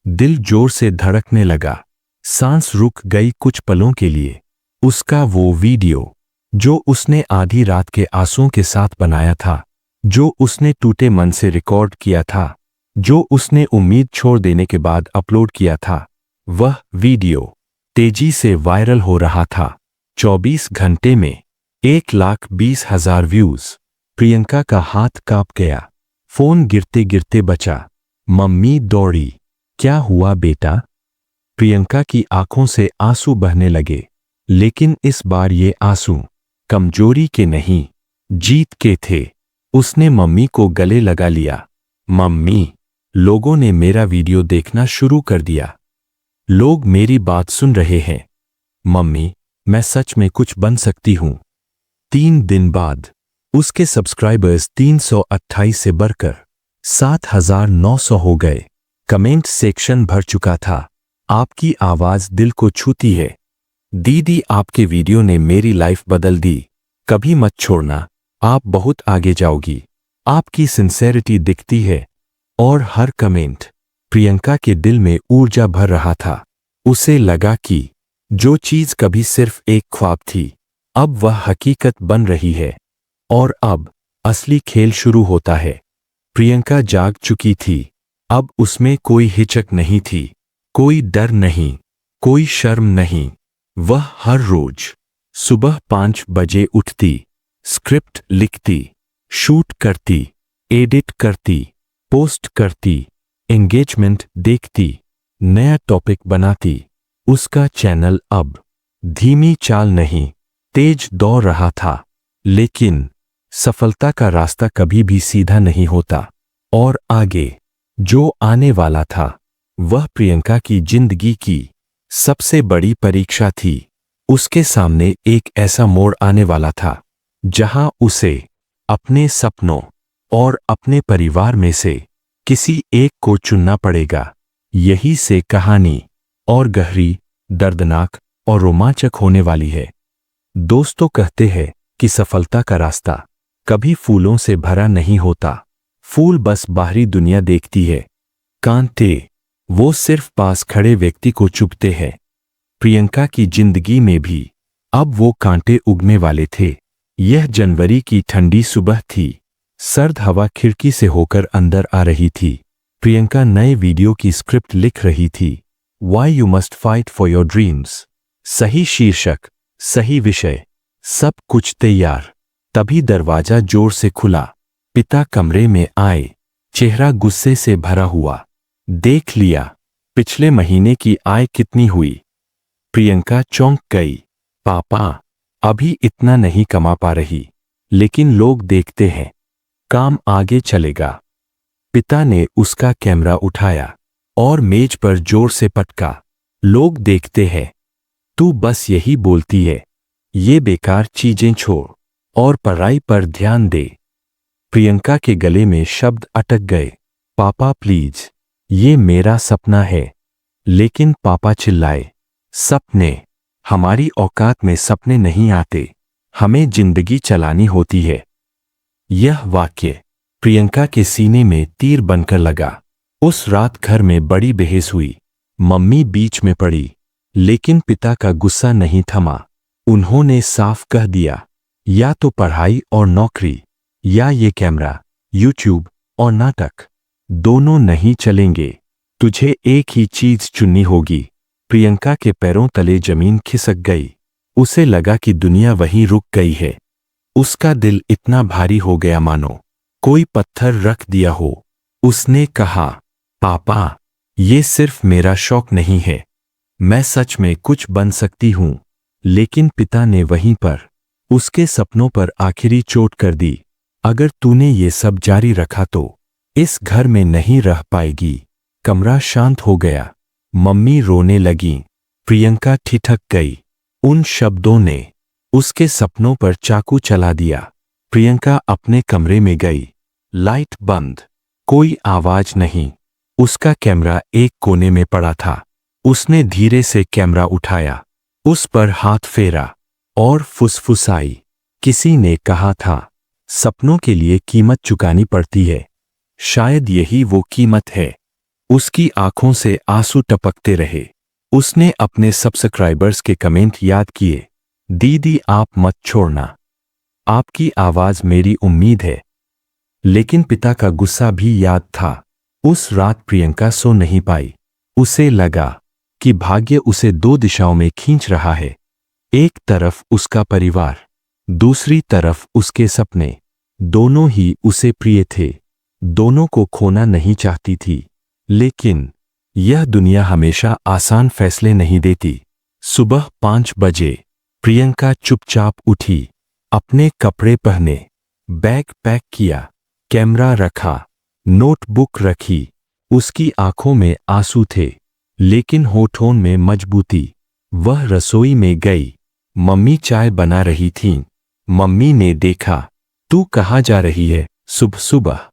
दिल जोर से धड़कने लगा, सांस रुक गई कुछ पलों के लिए। उसका वो वीडियो जो उसने आधी रात के आंसुओं के साथ बनाया था, जो उसने टूटे मन से रिकॉर्ड किया था, जो उसने उम्मीद छोड़ देने के बाद अपलोड किया था, वह वीडियो तेजी से वायरल हो रहा था। 24 घंटे में 1,20,000 व्यूज। प्रियंका का हाथ कांप गया, फोन गिरते गिरते बचा। मम्मी दौड़ी, क्या हुआ बेटा। प्रियंका की आंखों से आंसू बहने लगे, लेकिन इस बार ये आंसू कमजोरी के नहीं, जीत के थे। उसने मम्मी को गले लगा लिया, मम्मी लोगों ने मेरा वीडियो देखना शुरू कर दिया, लोग मेरी बात सुन रहे हैं। मम्मी मैं सच में कुछ बन सकती हूं। 3 दिन बाद उसके सब्सक्राइबर्स 328 से बढ़कर 7,900 हो गए। कमेंट सेक्शन भर चुका था, आपकी आवाज दिल को छूती है। दीदी आपके वीडियो ने मेरी लाइफ बदल दी, कभी मत छोड़ना, आप बहुत आगे जाओगी। आपकी सिंसेरिटी दिखती है। और हर कमेंट प्रियंका के दिल में ऊर्जा भर रहा था। उसे लगा कि जो चीज कभी सिर्फ एक ख्वाब थी, अब वह हकीकत बन रही है। और अब असली खेल शुरू होता है। प्रियंका जाग चुकी थी, अब उसमें कोई हिचक नहीं थी, कोई डर नहीं, कोई शर्म नहीं। वह हर रोज सुबह 5 बजे उठती, स्क्रिप्ट लिखती, शूट करती, एडिट करती, पोस्ट करती, एंगेजमेंट देखती, नया टॉपिक बनाती। उसका चैनल अब धीमी चाल नहीं, तेज दौड़ रहा था। लेकिन सफलता का रास्ता कभी भी सीधा नहीं होता। और आगे जो आने वाला था, वह प्रियंका की जिंदगी की सबसे बड़ी परीक्षा थी। उसके सामने एक ऐसा मोड़ आने वाला था, जहां उसे अपने सपनों और अपने परिवार में से किसी एक को चुनना पड़ेगा। यही से कहानी और गहरी, दर्दनाक और रोमांचक होने वाली है। दोस्तों कहते हैं कि सफलता का रास्ता कभी फूलों से भरा नहीं होता। फूल बस बाहरी दुनिया देखती है, कांटे वो सिर्फ पास खड़े व्यक्ति को चुभते हैं। प्रियंका की जिंदगी में भी अब वो कांटे उगने वाले थे। यह जनवरी की ठंडी सुबह थी। सर्द हवा खिड़की से होकर अंदर आ रही थी। प्रियंका नए वीडियो की स्क्रिप्ट लिख रही थी। Why you must fight for your dreams। सही शीर्षक, सही विषय, सब कुछ तैयार। तभी दरवाजा जोर से खुला। पिता कमरे में आए, चेहरा गुस्से से भरा हुआ। देख लिया, पिछले महीने की आय कितनी हुई। प्रियंका चौंक गई। पापा, अभी इतना नहीं कमा पा रही, लेकिन लोग देखते हैं, काम आगे चलेगा। पिता ने उसका कैमरा उठाया और मेज पर जोर से पटका। लोग देखते हैं, तू बस यही बोलती है, ये बेकार चीजें छोड़ और पढ़ाई पर ध्यान दे। प्रियंका के गले में शब्द अटक गए। पापा प्लीज, ये मेरा सपना है। लेकिन पापा चिल्लाए, सपने? हमारी औकात में सपने नहीं आते, हमें जिंदगी चलानी होती है। यह वाक्य प्रियंका के सीने में तीर बनकर लगा। उस रात घर में बड़ी बहस हुई। मम्मी बीच में पड़ी, लेकिन पिता का गुस्सा नहीं थमा। उन्होंने साफ कह दिया, या तो पढ़ाई और नौकरी, या ये कैमरा, यूट्यूब और नाटक, दोनों नहीं चलेंगे। तुझे एक ही चीज चुननी होगी। प्रियंका के पैरों तले जमीन खिसक गई। उसे लगा कि दुनिया वहीं रुक गई है। उसका दिल इतना भारी हो गया मानो कोई पत्थर रख दिया हो। उसने कहा, पापा, ये सिर्फ मेरा शौक नहीं है, मैं सच में कुछ बन सकती हूं। लेकिन पिता ने वहीं पर उसके सपनों पर आखिरी चोट कर दी। अगर तूने ये सब जारी रखा तो इस घर में नहीं रह पाएगी। कमरा शांत हो गया। मम्मी रोने लगीं। प्रियंका ठिठक गई। उन शब्दों ने उसके सपनों पर चाकू चला दिया। प्रियंका अपने कमरे में गई। लाइट बंद, कोई आवाज नहीं। उसका कैमरा एक कोने में पड़ा था। उसने धीरे से कैमरा उठाया, उस पर हाथ फेरा और फुसफुसाई, किसी ने कहा था, सपनों के लिए कीमत चुकानी पड़ती है। शायद यही वो कीमत है। उसकी आंखों से आंसू टपकते रहे। उसने अपने सब्सक्राइबर्स के कमेंट याद किए। दीदी, आप मत छोड़ना, आपकी आवाज मेरी उम्मीद है। लेकिन पिता का गुस्सा भी याद था। उस रात प्रियंका सो नहीं पाई। उसे लगा कि भाग्य उसे दो दिशाओं में खींच रहा है। एक तरफ उसका परिवार, दूसरी तरफ उसके सपने। दोनों ही उसे प्रिय थे, दोनों को खोना नहीं चाहती थी। लेकिन यह दुनिया हमेशा आसान फैसले नहीं देती। सुबह 5 बजे प्रियंका चुपचाप उठी, अपने कपड़े पहने, बैग पैक किया, कैमरा रखा, नोटबुक रखी। उसकी आंखों में आंसू थे, लेकिन होठों में मजबूती। वह रसोई में गई। मम्मी चाय बना रही थीं। मम्मी ने देखा, तू कहाँ जा रही है सुबह सुबह?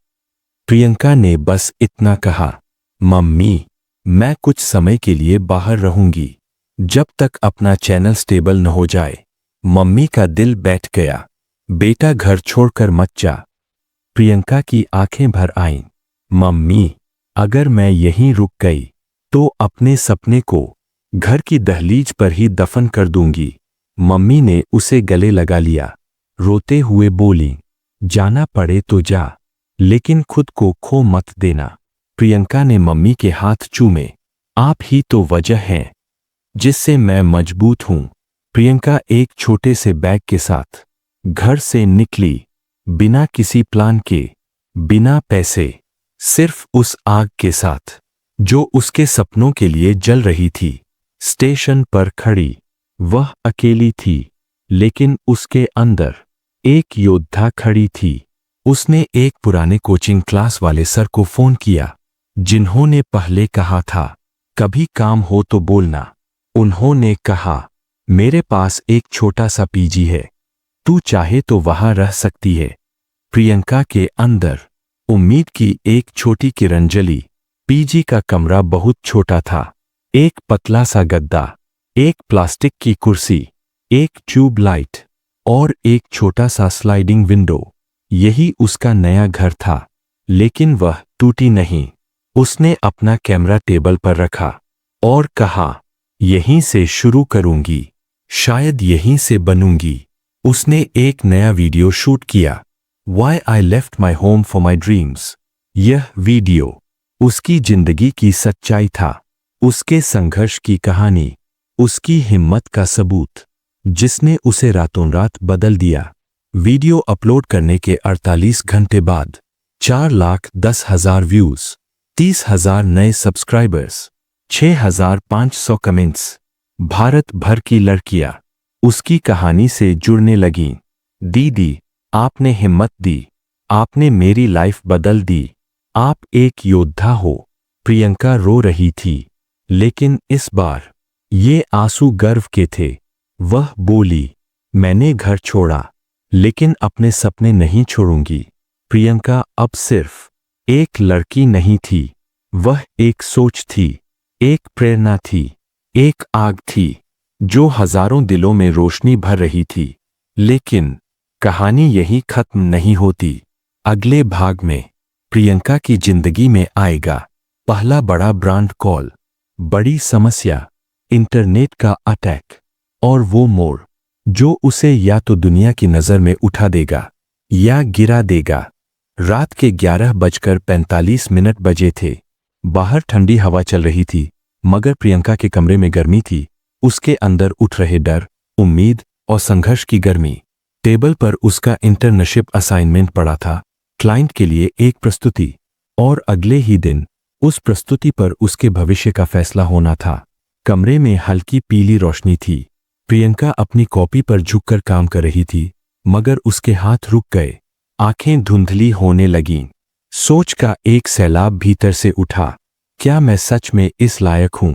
प्रियंका ने बस इतना कहा, मम्मी, मैं कुछ समय के लिए बाहर रहूंगी, जब तक अपना चैनल स्टेबल न हो जाए। मम्मी का दिल बैठ गया। बेटा, घर छोड़कर मत जा। प्रियंका की आंखें भर आईं। मम्मी, अगर मैं यहीं रुक गई तो अपने सपने को घर की दहलीज पर ही दफन कर दूंगी। मम्मी ने उसे गले लगा लिया। रोते हुए बोली, जाना पड़े तो जा, लेकिन खुद को खो मत देना। प्रियंका ने मम्मी के हाथ चूमे। आप ही तो वजह हैं जिससे मैं मजबूत हूं। प्रियंका एक छोटे से बैग के साथ घर से निकली, बिना किसी प्लान के, बिना पैसे, सिर्फ उस आग के साथ जो उसके सपनों के लिए जल रही थी। स्टेशन पर खड़ी वह अकेली थी, लेकिन उसके अंदर एक योद्धा खड़ी थी। उसने एक पुराने कोचिंग क्लास वाले सर को फोन किया, जिन्होंने पहले कहा था, कभी काम हो तो बोलना। उन्होंने कहा, मेरे पास एक छोटा सा पीजी है, तू चाहे तो वहां रह सकती है। प्रियंका के अंदर उम्मीद की एक छोटी किरण जली। पीजी का कमरा बहुत छोटा था। एक पतला सा गद्दा, एक प्लास्टिक की कुर्सी, एक ट्यूब लाइट और एक छोटा सा स्लाइडिंग विंडो। यही उसका नया घर था। लेकिन वह टूटी नहीं, उसने अपना कैमरा टेबल पर रखा और कहा, यहीं से शुरू करूंगी, शायद यहीं से बनूंगी। उसने एक नया वीडियो शूट किया, Why I Left My Home for My Dreams। यह वीडियो उसकी जिंदगी की सच्चाई था, उसके संघर्ष की कहानी, उसकी हिम्मत का सबूत, जिसने उसे रातों रात बदल दिया। वीडियो अपलोड करने के 48 घंटे बाद 4,10,000 व्यूज, 30,000 नए सब्सक्राइबर्स, 6,500 कमेंट्स। भारत भर की लड़कियां उसकी कहानी से जुड़ने लगीं। दीदी, आपने हिम्मत दी, आपने मेरी लाइफ बदल दी, आप एक योद्धा हो। प्रियंका रो रही थी, लेकिन इस बार ये आंसू गर्व के थे। वह बोली, मैंने घर छोड़ा, लेकिन अपने सपने नहीं छोड़ूंगी। प्रियंका अब सिर्फ एक लड़की नहीं थी, वह एक सोच थी, एक प्रेरणा थी, एक आग थी जो हजारों दिलों में रोशनी भर रही थी। लेकिन कहानी यही खत्म नहीं होती। अगले भाग में प्रियंका की जिंदगी में आएगा पहला बड़ा ब्रांड कॉल, बड़ी समस्या, इंटरनेट का अटैक और वो मोड़ जो उसे या तो दुनिया की नजर में उठा देगा या गिरा देगा। रात के 11:45 बजे थे। बाहर ठंडी हवा चल रही थी, मगर प्रियंका के कमरे में गर्मी थी। उसके अंदर उठ रहे डर, उम्मीद और संघर्ष की गर्मी। टेबल पर उसका इंटर्नशिप असाइनमेंट पड़ा था, क्लाइंट के लिए एक प्रस्तुति, और अगले ही दिन उस प्रस्तुति पर उसके भविष्य का फैसला होना था। कमरे में हल्की पीली रोशनी थी। प्रियंका अपनी कॉपी पर झुककर काम कर रही थी, मगर उसके हाथ रुक गए, आंखें धुंधली होने लगीं। सोच का एक सैलाब भीतर से उठा। क्या मैं सच में इस लायक हूं?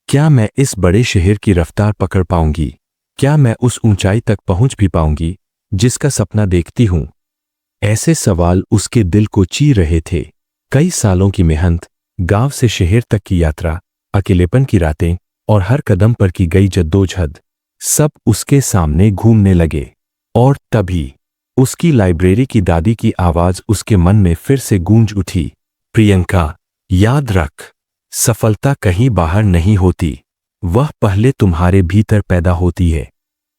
क्या मैं इस बड़े शहर की रफ्तार पकड़ पाऊंगी? क्या मैं उस ऊंचाई तक पहुंच भी पाऊंगी जिसका सपना देखती हूं? ऐसे सवाल उसके दिल को चीर रहे थे। कई सालों की मेहनत, गांव से शहर तक की यात्रा, अकेलेपन की रातें और हर कदम पर की गई जद्दोजहद, सब उसके सामने घूमने लगे। और तभी उसकी लाइब्रेरी की दादी की आवाज उसके मन में फिर से गूंज उठी, प्रियंका, याद रख, सफलता कहीं बाहर नहीं होती, वह पहले तुम्हारे भीतर पैदा होती है।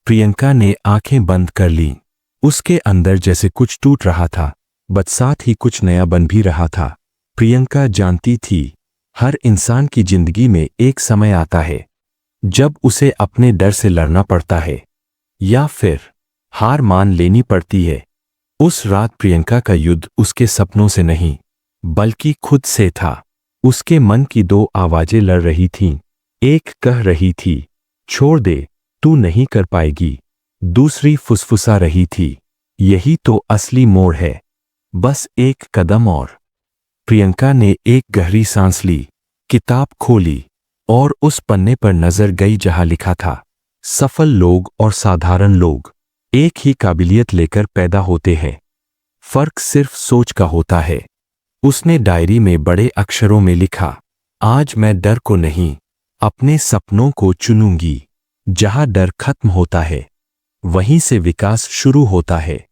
प्रियंका ने आंखें बंद कर लीं। उसके अंदर जैसे कुछ टूट रहा था, बट साथ ही कुछ नया बन भी रहा था। प्रियंका जानती थी, हर इंसान की जिंदगी में एक समय आता है जब उसे अपने डर से लड़ना पड़ता है या फिर हार मान लेनी पड़ती है। उस रात प्रियंका का युद्ध उसके सपनों से नहीं, बल्कि खुद से था। उसके मन की दो आवाजें लड़ रही थीं। एक कह रही थी, छोड़ दे, तू नहीं कर पाएगी। दूसरी फुसफुसा रही थी, यही तो असली मोड़ है, बस एक कदम और। प्रियंका ने एक गहरी सांस ली, किताब खोली और उस पन्ने पर नजर गई जहां लिखा था, सफल लोग और साधारण लोग एक ही काबिलियत लेकर पैदा होते हैं, फर्क सिर्फ सोच का होता है। उसने डायरी में बड़े अक्षरों में लिखा, आज मैं डर को नहीं, अपने सपनों को चुनूंगी। जहां डर खत्म होता है, वहीं से विकास शुरू होता है।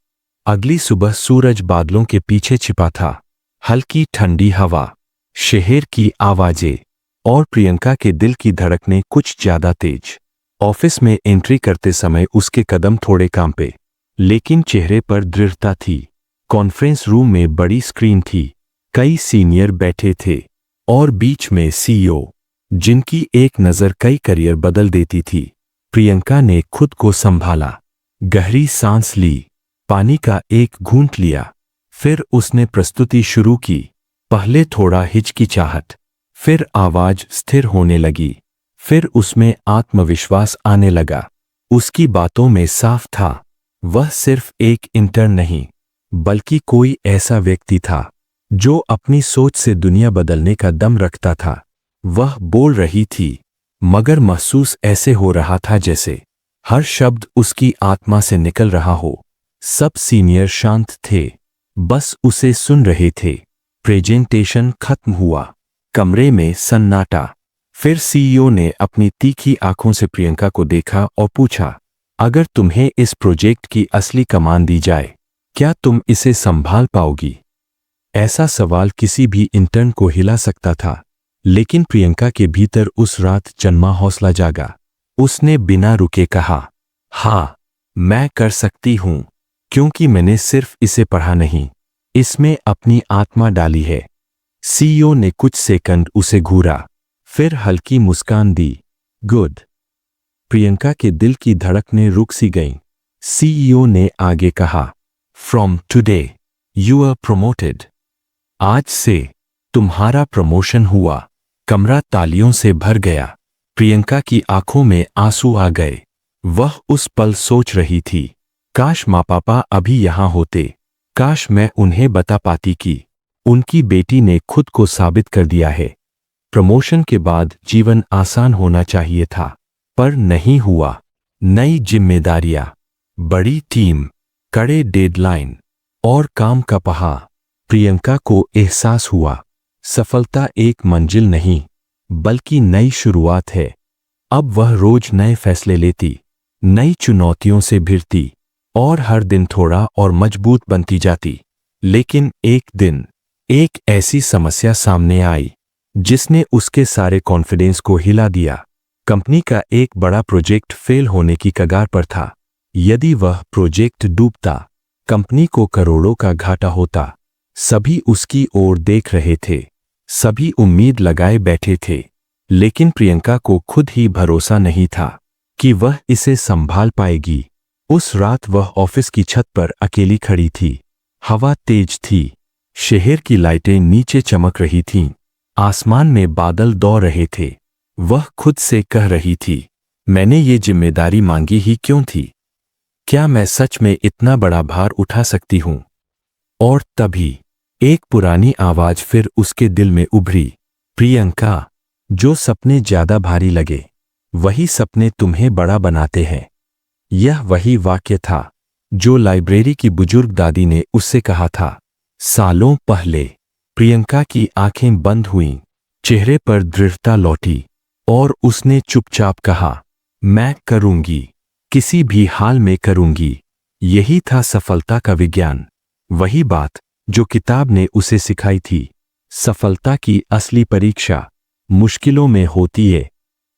अगली सुबह सूरज बादलों के पीछे छिपा था। हल्की ठंडी हवा, शहर की आवाजें और प्रियंका के दिल की धड़कनें कुछ ज्यादा तेज। ऑफिस में एंट्री करते समय उसके कदम थोड़े कांपे, लेकिन चेहरे पर दृढ़ता थी। कॉन्फ्रेंस रूम में बड़ी स्क्रीन थी, कई सीनियर बैठे थे और बीच में सीईओ, जिनकी एक नजर कई करियर बदल देती थी। प्रियंका ने खुद को संभाला, गहरी सांस ली, पानी का एक घूंट लिया, फिर उसने प्रस्तुति शुरू की। पहले थोड़ा हिचकिचाहट, फिर आवाज स्थिर होने लगी, फिर उसमें आत्मविश्वास आने लगा। उसकी बातों में साफ था, वह सिर्फ एक इंटर्न नहीं, बल्कि कोई ऐसा व्यक्ति था जो अपनी सोच से दुनिया बदलने का दम रखता था। वह बोल रही थी, मगर महसूस ऐसे हो रहा था जैसे हर शब्द उसकी आत्मा से निकल रहा हो। सब सीनियर शांत थे, बस उसे सुन रहे थे। प्रेजेंटेशन खत्म हुआ, कमरे में सन्नाटा। फिर सीईओ ने अपनी तीखी आंखों से प्रियंका को देखा और पूछा, अगर तुम्हें इस प्रोजेक्ट की असली कमान दी जाए, क्या तुम इसे संभाल पाओगी? ऐसा सवाल किसी भी इंटर्न को हिला सकता था, लेकिन प्रियंका के भीतर उस रात जन्मा हौसला जागा। उसने बिना रुके कहा, हाँ, मैं कर सकती हूं, क्योंकि मैंने सिर्फ इसे पढ़ा नहीं, इसमें अपनी आत्मा डाली है। सीईओ ने कुछ सेकंड उसे घूरा, फिर हल्की मुस्कान दी। गुड। प्रियंका के दिल की धड़कनें रुक सी गईं। सीईओ ने आगे कहा, from today you are promoted. आज से तुम्हारा प्रमोशन हुआ। कमरा तालियों से भर गया। प्रियंका की आंखों में आंसू आ गए। वह उस पल सोच रही थी, काश माँ पापा अभी यहां होते, काश मैं उन्हें बता पाती कि उनकी बेटी ने खुद को साबित कर दिया है। प्रमोशन के बाद जीवन आसान होना चाहिए था, पर नहीं हुआ। नई जिम्मेदारियां, बड़ी टीम, कड़े डेडलाइन और काम का पहाड़। प्रियंका को एहसास हुआ, सफलता एक मंजिल नहीं, बल्कि नई शुरुआत है। अब वह रोज नए फैसले लेती, नई चुनौतियों से भिड़ती और हर दिन थोड़ा और मजबूत बनती जाती। लेकिन एक दिन एक ऐसी समस्या सामने आई जिसने उसके सारे कॉन्फिडेंस को हिला दिया। कंपनी का एक बड़ा प्रोजेक्ट फेल होने की कगार पर था। यदि वह प्रोजेक्ट डूबता, कंपनी को करोड़ों का घाटा होता। सभी उसकी ओर देख रहे थे, सभी उम्मीद लगाए बैठे थे, लेकिन प्रियंका को खुद ही भरोसा नहीं था कि वह इसे संभाल पाएगी। उस रात वह ऑफिस की छत पर अकेली खड़ी थी। हवा तेज थी, शहर की लाइटें नीचे चमक रही थीं, आसमान में बादल दौड़ रहे थे। वह खुद से कह रही थी, मैंने ये जिम्मेदारी मांगी ही क्यों थी? क्या मैं सच में इतना बड़ा भार उठा सकती हूं? और तभी एक पुरानी आवाज फिर उसके दिल में उभरी, प्रियंका, जो सपने ज्यादा भारी लगे, वही सपने तुम्हें बड़ा बनाते हैं। यह वही वाक्य था जो लाइब्रेरी की बुजुर्ग दादी ने उससे कहा था सालों पहले। प्रियंका की आंखें बंद हुईं, चेहरे पर दृढ़ता लौटी और उसने चुपचाप कहा, मैं करूंगी, किसी भी हाल में करूंगी। यही था सफलता का विज्ञान, वही बात जो किताब ने उसे सिखाई थी। सफलता की असली परीक्षा मुश्किलों में होती है,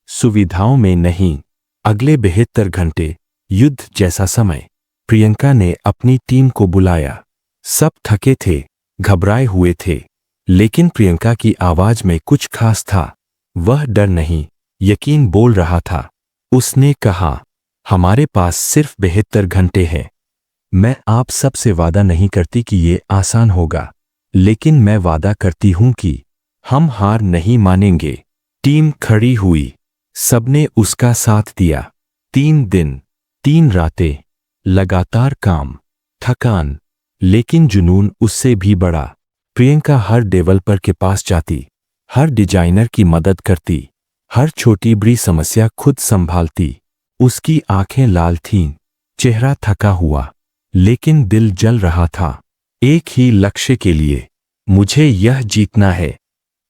सुविधाओं में नहीं। अगले 72 घंटे, युद्ध जैसा समय। प्रियंका ने अपनी टीम को बुलाया। सब थके थे, घबराए हुए थे, लेकिन प्रियंका की आवाज में कुछ खास था। वह डर नहीं, यकीन बोल रहा था। उसने कहा, हमारे पास सिर्फ 72 घंटे हैं। मैं आप सबसे वादा नहीं करती कि ये आसान होगा, लेकिन मैं वादा करती हूं कि हम हार नहीं मानेंगे। टीम खड़ी हुई, सबने उसका साथ दिया। 3 दिन, 3 रातें, लगातार काम, थकान, लेकिन जुनून उससे भी बड़ा। प्रियंका हर डेवलपर के पास जाती, हर डिजाइनर की मदद करती, हर छोटी बड़ी समस्या खुद संभालती। उसकी आंखें लाल थीं, चेहरा थका हुआ, लेकिन दिल जल रहा था, एक ही लक्ष्य के लिए, मुझे यह जीतना है।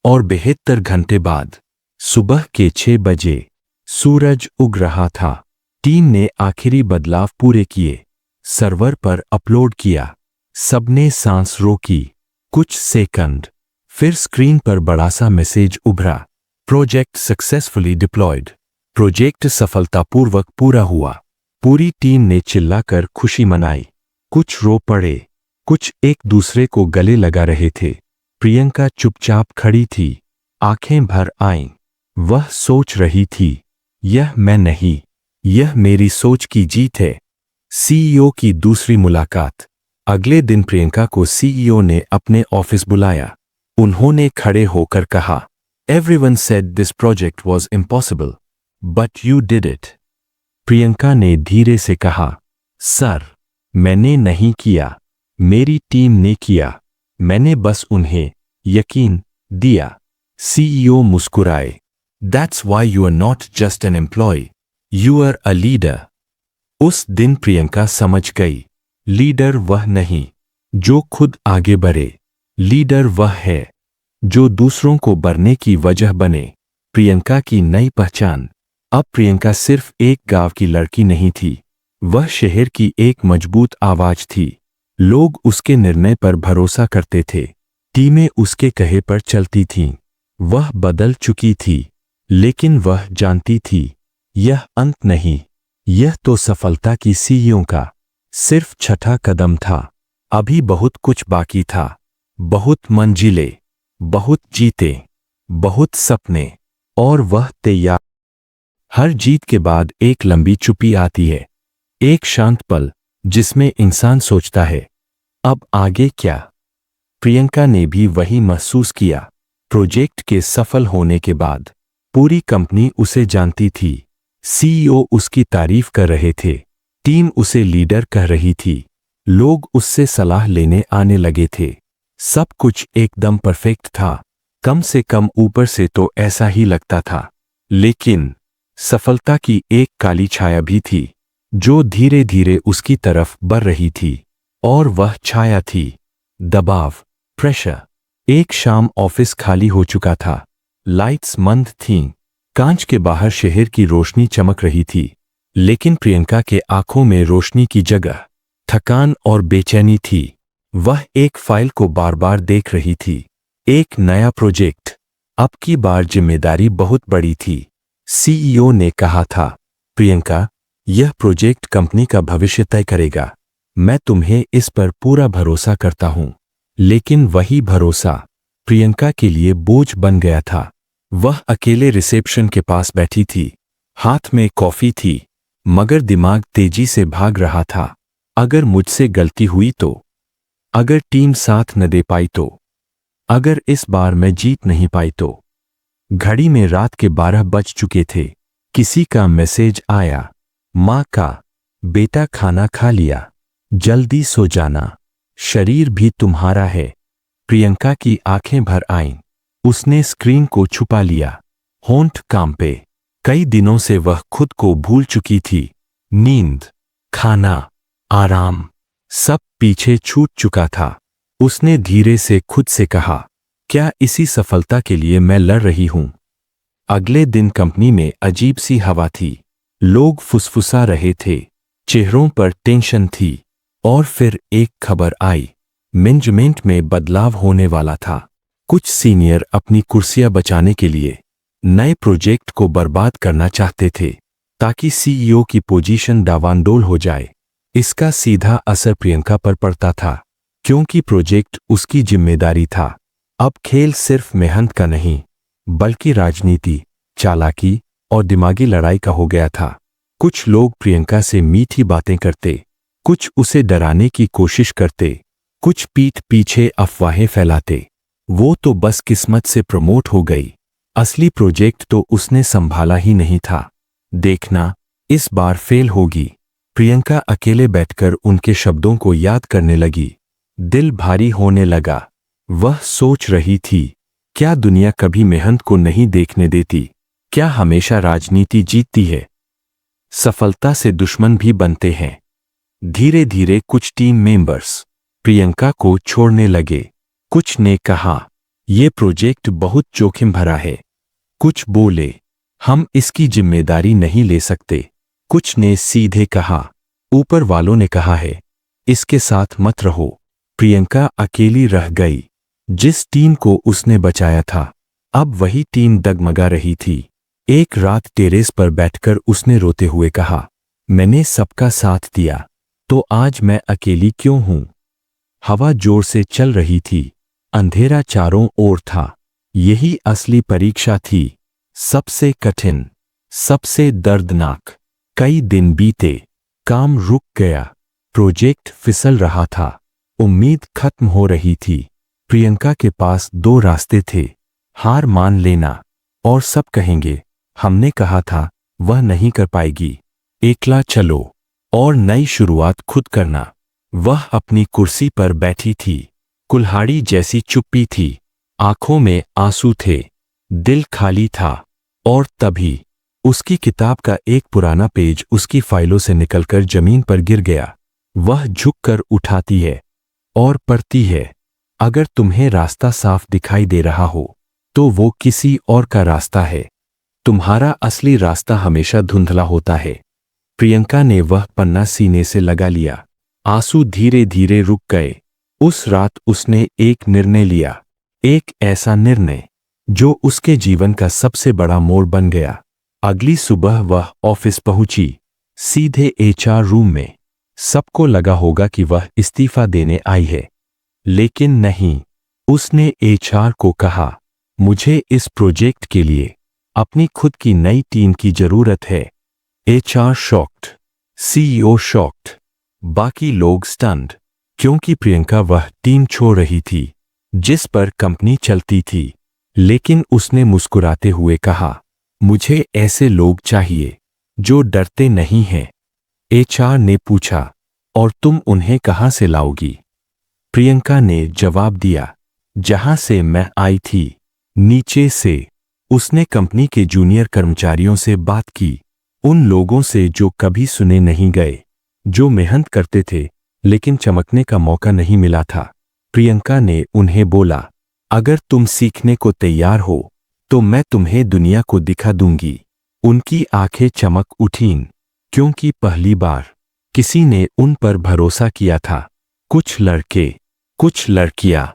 और 72 घंटे बाद, सुबह के 6 बजे, सूरज उग रहा था। टीम ने आखिरी बदलाव पूरे किए, सर्वर पर अपलोड किया। सबने सांस रोकी। कुछ सेकंड, फिर स्क्रीन पर बड़ा सा मैसेज उभरा, प्रोजेक्ट सक्सेसफुली डिप्लॉयड। प्रोजेक्ट सफलतापूर्वक पूरा हुआ। पूरी टीम ने चिल्लाकर खुशी मनाई। कुछ रो पड़े, कुछ एक दूसरे को गले लगा रहे थे। प्रियंका चुपचाप खड़ी थी, आंखें भर आईं। वह सोच रही थी, यह मैं नहीं, यह मेरी सोच की जीत है। सीईओ की दूसरी मुलाकात। अगले दिन प्रियंका को सीईओ ने अपने ऑफिस बुलाया। उन्होंने खड़े होकर कहा, Everyone said this project was impossible, but you did it. Priyanka ने धीरे से कहा, सर, मैंने नहीं किया, मेरी टीम ने किया, मैंने बस उन्हें यकीन दिया। सीईओ मुस्कुराए, That's why you are not just an employee, you are a leader. उस दिन प्रियंका समझ गई, लीडर वह नहीं जो खुद आगे बढ़े, लीडर वह है जो दूसरों को बढ़ने की वजह बने। प्रियंका की नई पहचान। अब प्रियंका सिर्फ एक गांव की लड़की नहीं थी, वह शहर की एक मजबूत आवाज थी। लोग उसके निर्णय पर भरोसा करते थे, टीमें उसके कहे पर चलती थीं। वह बदल चुकी थी, लेकिन वह जानती थी यह अंत नहीं, यह तो सफलता की सीढ़ियों का सिर्फ छठा कदम था। अभी बहुत कुछ बाकी था, बहुत मंजिलें, बहुत जीते, बहुत सपने, और वह तैयार। हर जीत के बाद एक लंबी चुप्पी आती है, एक शांत पल जिसमें इंसान सोचता है अब आगे क्या। प्रियंका ने भी वही महसूस किया। प्रोजेक्ट के सफल होने के बाद पूरी कंपनी उसे जानती थी। सीईओ उसकी तारीफ कर रहे थे, टीम उसे लीडर कह रही थी, लोग उससे सलाह लेने आने लगे थे। सब कुछ एकदम परफेक्ट था, कम से कम ऊपर से तो ऐसा ही लगता था। लेकिन सफलता की एक काली छाया भी थी जो धीरे धीरे उसकी तरफ बढ़ रही थी, और वह छाया थी दबाव, प्रेशर। एक शाम ऑफिस खाली हो चुका था, लाइट्स मंद थीं, कांच के बाहर शहर की रोशनी चमक रही थी, लेकिन प्रियंका के आंखों में रोशनी की जगह थकान और बेचैनी थी। वह एक फाइल को बार बार देख रही थी, एक नया प्रोजेक्ट। अब की बार जिम्मेदारी बहुत बड़ी थी। सीईओ ने कहा था, प्रियंका, यह प्रोजेक्ट कंपनी का भविष्य तय करेगा। मैं तुम्हें इस पर पूरा भरोसा करता हूं। लेकिन वही भरोसा प्रियंका के लिए बोझ बन गया था। वह अकेले रिसेप्शन के पास बैठी थी, हाथ में कॉफी थी, मगर दिमाग तेजी से भाग रहा था। अगर मुझसे गलती हुई तो, अगर टीम साथ न दे पाई तो, अगर इस बार मैं जीत नहीं पाई तो। घड़ी में रात के 12 बज चुके थे। किसी का मैसेज आया, माँ का, बेटा खाना खा लिया, जल्दी सो जाना, शरीर भी तुम्हारा है। प्रियंका की आंखें भर आईं। उसने स्क्रीन को छुपा लिया, होंठ कांपे। कई दिनों से वह खुद को भूल चुकी थी। नींद, खाना, आराम, सब पीछे छूट चुका था। उसने धीरे से खुद से कहा, क्या इसी सफलता के लिए मैं लड़ रही हूं? अगले दिन कंपनी में अजीब सी हवा थी। लोग फुसफुसा रहे थे, चेहरों पर टेंशन थी। और फिर एक खबर आई, मैनेजमेंट में बदलाव होने वाला था। कुछ सीनियर अपनी कुर्सियां बचाने के लिए नए प्रोजेक्ट को बर्बाद करना चाहते थे, ताकि सीईओ की पोजीशन दावानडोल हो जाए। इसका सीधा असर प्रियंका पर पड़ता था, क्योंकि प्रोजेक्ट उसकी जिम्मेदारी था। अब खेल सिर्फ मेहनत का नहीं, बल्कि राजनीति, चालाकी और दिमागी लड़ाई का हो गया था। कुछ लोग प्रियंका से मीठी बातें करते, कुछ उसे डराने की कोशिश करते, कुछ पीठ पीछे अफवाहें फैलाते। वो तो बस किस्मत से प्रमोट हो गई, असली प्रोजेक्ट तो उसने संभाला ही नहीं था। देखना, इस बार फेल होगी। प्रियंका अकेले बैठकर उनके शब्दों को याद करने लगी। दिल भारी होने लगा। वह सोच रही थी, क्या दुनिया कभी मेहनत को नहीं देखने देती? क्या हमेशा राजनीति जीतती है? सफलता से दुश्मन भी बनते हैं। धीरे धीरे कुछ टीम मेंबर्स प्रियंका को छोड़ने लगे। कुछ ने कहा, यह प्रोजेक्ट बहुत जोखिम भरा है। कुछ बोले, हम इसकी जिम्मेदारी नहीं ले सकते। कुछ ने सीधे कहा, ऊपर वालों ने कहा है, इसके साथ मत रहो। प्रियंका अकेली रह गई। जिस टीम को उसने बचाया था, अब वही टीम डगमगा रही थी। एक रात टेरेस पर बैठकर उसने रोते हुए कहा, मैंने सबका साथ दिया, तो आज मैं अकेली क्यों हूं? हवा जोर से चल रही थी, अंधेरा चारों ओर था। यही असली परीक्षा थी, सबसे कठिन, सबसे दर्दनाक। कई दिन बीते, काम रुक गया, प्रोजेक्ट फिसल रहा था, उम्मीद खत्म हो रही थी। प्रियंका के पास दो रास्ते थे, हार मान लेना और सब कहेंगे, हमने कहा था, वह नहीं कर पाएगी। एकला चलो और नई शुरुआत खुद करना। वह अपनी कुर्सी पर बैठी थी, कुल्हाड़ी जैसी चुप्पी थी, आंखों में आंसू थे, दिल खाली था। और तभी उसकी किताब का एक पुराना पेज उसकी फाइलों से निकलकर जमीन पर गिर गया। वह झुककर उठाती है और पढ़ती है, अगर तुम्हें रास्ता साफ दिखाई दे रहा हो, तो वो किसी और का रास्ता है। तुम्हारा असली रास्ता हमेशा धुंधला होता है। प्रियंका ने वह पन्ना सीने से लगा लिया। आंसू धीरे धीरे रुक गए। उस रात उसने एक निर्णय लिया, एक ऐसा निर्णय जो उसके जीवन का सबसे बड़ा मोड़ बन गया। अगली सुबह वह ऑफिस पहुंची, सीधे एचआर रूम में। सबको लगा होगा कि वह इस्तीफा देने आई है, लेकिन नहीं। उसने एचआर को कहा, मुझे इस प्रोजेक्ट के लिए अपनी खुद की नई टीम की जरूरत है। एचआर शॉक्ड, सीईओ शॉक्ड, बाकी लोग स्टन्ड, क्योंकि प्रियंका वह टीम छोड़ रही थी जिस पर कंपनी चलती थी। लेकिन उसने मुस्कुराते हुए कहा, मुझे ऐसे लोग चाहिए जो डरते नहीं हैं। एचआर ने पूछा, और तुम उन्हें कहां से लाओगी? प्रियंका ने जवाब दिया, जहां से मैं आई थी, नीचे से। उसने कंपनी के जूनियर कर्मचारियों से बात की, उन लोगों से जो कभी सुने नहीं गए, जो मेहनत करते थे लेकिन चमकने का मौका नहीं मिला था। प्रियंका ने उन्हें बोला, अगर तुम सीखने को तैयार हो तो मैं तुम्हें दुनिया को दिखा दूंगी। उनकी आंखें चमक उठीं, क्योंकि पहली बार किसी ने उन पर भरोसा किया था। कुछ लड़के, कुछ लड़कियां,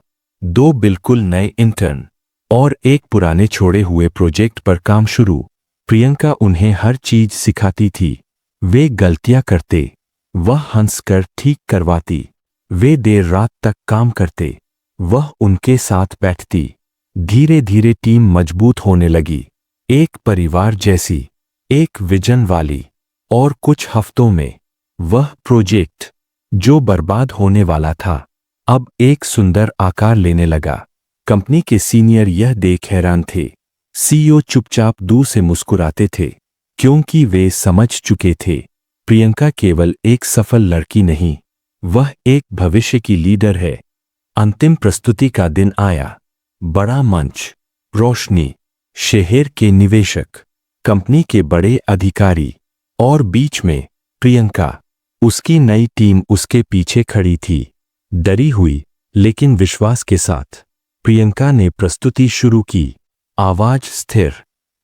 2 बिल्कुल नए इंटर्न और एक पुराने छोड़े हुए प्रोजेक्ट पर काम शुरू। प्रियंका उन्हें हर चीज सिखाती थी। वे गलतियां करते, वह हंसकर ठीक करवाती। वे देर रात तक काम करते, वह उनके साथ बैठती। धीरे धीरे टीम मजबूत होने लगी, एक परिवार जैसी, एक विजन वाली। और कुछ हफ्तों में वह प्रोजेक्ट जो बर्बाद होने वाला था, अब एक सुंदर आकार लेने लगा। कंपनी के सीनियर यह देख हैरान थे। सीईओ चुपचाप दूर से मुस्कुराते थे, क्योंकि वे समझ चुके थे प्रियंका केवल एक सफल लड़की नहीं, वह एक भविष्य की लीडर है। अंतिम प्रस्तुति का दिन आया। बड़ा मंच, रोशनी, शहर के निवेशक, कंपनी के बड़े अधिकारी, और बीच में प्रियंका। उसकी नई टीम उसके पीछे खड़ी थी, डरी हुई लेकिन विश्वास के साथ। प्रियंका ने प्रस्तुति शुरू की। आवाज स्थिर,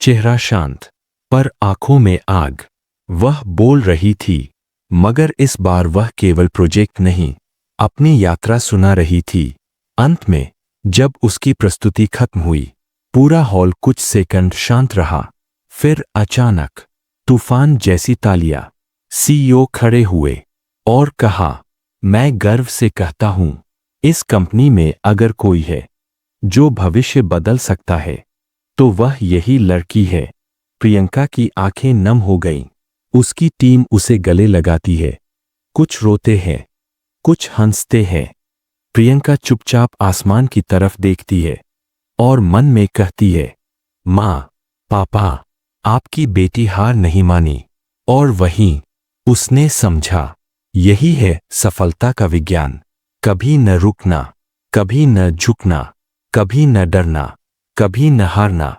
चेहरा शांत, पर आंखों में आग। वह बोल रही थी, मगर इस बार वह केवल प्रोजेक्ट नहीं, अपनी यात्रा सुना रही थी। अंत में जब उसकी प्रस्तुति खत्म हुई, पूरा हॉल कुछ सेकंड शांत रहा। फिर अचानक तूफान जैसी तालियां। सीईओ खड़े हुए और कहा, मैं गर्व से कहता हूं, इस कंपनी में अगर कोई है जो भविष्य बदल सकता है तो वह यही लड़की है। प्रियंका की आंखें नम हो गईं। उसकी टीम उसे गले लगाती है। कुछ रोते हैं, कुछ हंसते हैं। प्रियंका चुपचाप आसमान की तरफ देखती है और मन में कहती है, माँ, पापा, आपकी बेटी हार नहीं मानी। और वहीं उसने समझा, यही है सफलता का विज्ञान। कभी न रुकना, कभी न झुकना, कभी न डरना, कभी न हारना।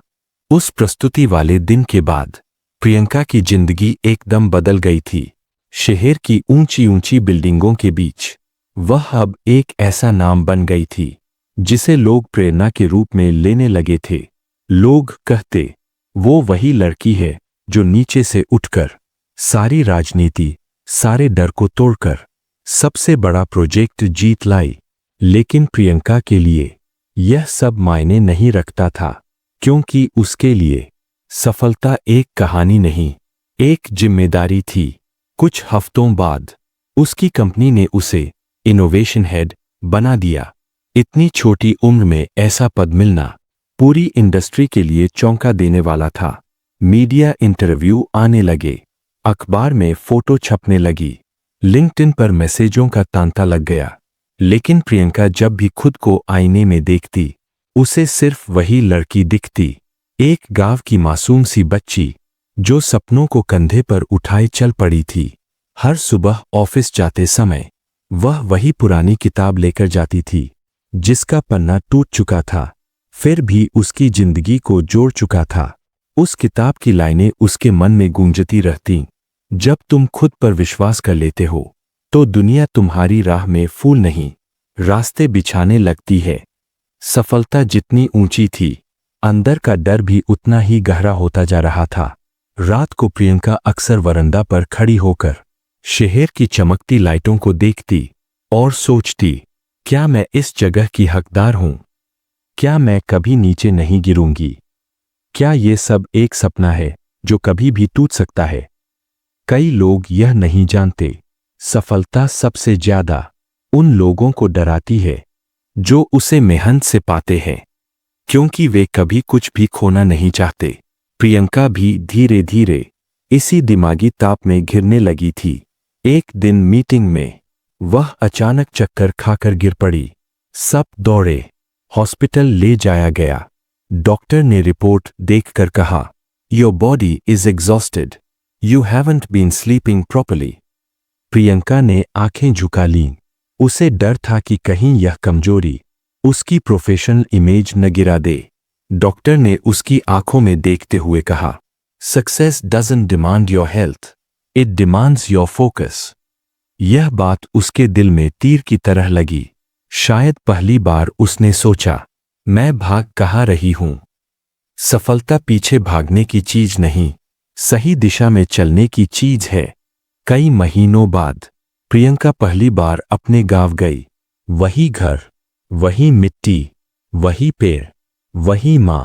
उस प्रस्तुति वाले दिन के बाद प्रियंका की जिंदगी एकदम बदल गई थी। शहर की ऊंची ऊंची बिल्डिंगों के बीच वह अब एक ऐसा नाम बन गई थी जिसे लोग प्रेरणा के रूप में लेने लगे थे। लोग कहते, वो वही लड़की है जो नीचे से उठकर सारी राजनीति, सारे डर को तोड़कर सबसे बड़ा प्रोजेक्ट जीत लाई। लेकिन प्रियंका के लिए यह सब मायने नहीं रखता था, क्योंकि उसके लिए सफलता एक कहानी नहीं, एक जिम्मेदारी थी। कुछ हफ्तों बाद उसकी कंपनी ने उसे इनोवेशन हेड बना दिया। इतनी छोटी उम्र में ऐसा पद मिलना पूरी इंडस्ट्री के लिए चौंका देने वाला था। मीडिया इंटरव्यू आने लगे, अखबार में फोटो छपने लगी, लिंक्डइन पर मैसेजों का तांता लग गया। लेकिन प्रियंका जब भी खुद को आईने में देखती, उसे सिर्फ वही लड़की दिखती, एक गांव की मासूम सी बच्ची जो सपनों को कंधे पर उठाए चल पड़ी थी। हर सुबह ऑफिस जाते समय वह वही पुरानी किताब लेकर जाती थी, जिसका पन्ना टूट चुका था, फिर भी उसकी जिंदगी को जोड़ चुका था। उस किताब की लाइनें उसके मन में गूंजती रहतीं, जब तुम खुद पर विश्वास कर लेते हो तो दुनिया तुम्हारी राह में फूल नहीं, रास्ते बिछाने लगती है। सफलता जितनी ऊंची थी, अंदर का डर भी उतना ही गहरा होता जा रहा था। रात को प्रियंका अक्सर वरांडा पर खड़ी होकर शहर की चमकती लाइटों को देखती और सोचती, क्या मैं इस जगह की हकदार हूं? क्या मैं कभी नीचे नहीं गिरूंगी? क्या ये सब एक सपना है जो कभी भी टूट सकता है? कई लोग यह नहीं जानते, सफलता सबसे ज्यादा उन लोगों को डराती है जो उसे मेहनत से पाते हैं, क्योंकि वे कभी कुछ भी खोना नहीं चाहते। प्रियंका भी धीरे धीरे इसी दिमागी ताप में घिरने लगी थी। एक दिन मीटिंग में वह अचानक चक्कर खाकर गिर पड़ी। सब दौड़े, हॉस्पिटल ले जाया गया। डॉक्टर ने रिपोर्ट देखकर कहा, your body is exhausted, you haven't been sleeping properly. Priyanka ने आंखें झुका लीं। उसे डर था कि कहीं यह कमजोरी उसकी प्रोफेशनल इमेज न गिरा दे। डॉक्टर ने उसकी आंखों में देखते हुए कहा, success doesn't demand your health, it demands your focus. यह बात उसके दिल में तीर की तरह लगी। शायद पहली बार उसने सोचा, मैं भाग कहाँ रही हूं? सफलता पीछे भागने की चीज नहीं, सही दिशा में चलने की चीज है। कई महीनों बाद प्रियंका पहली बार अपने गांव गई। वही घर, वही मिट्टी, वही पेड़, वही मां,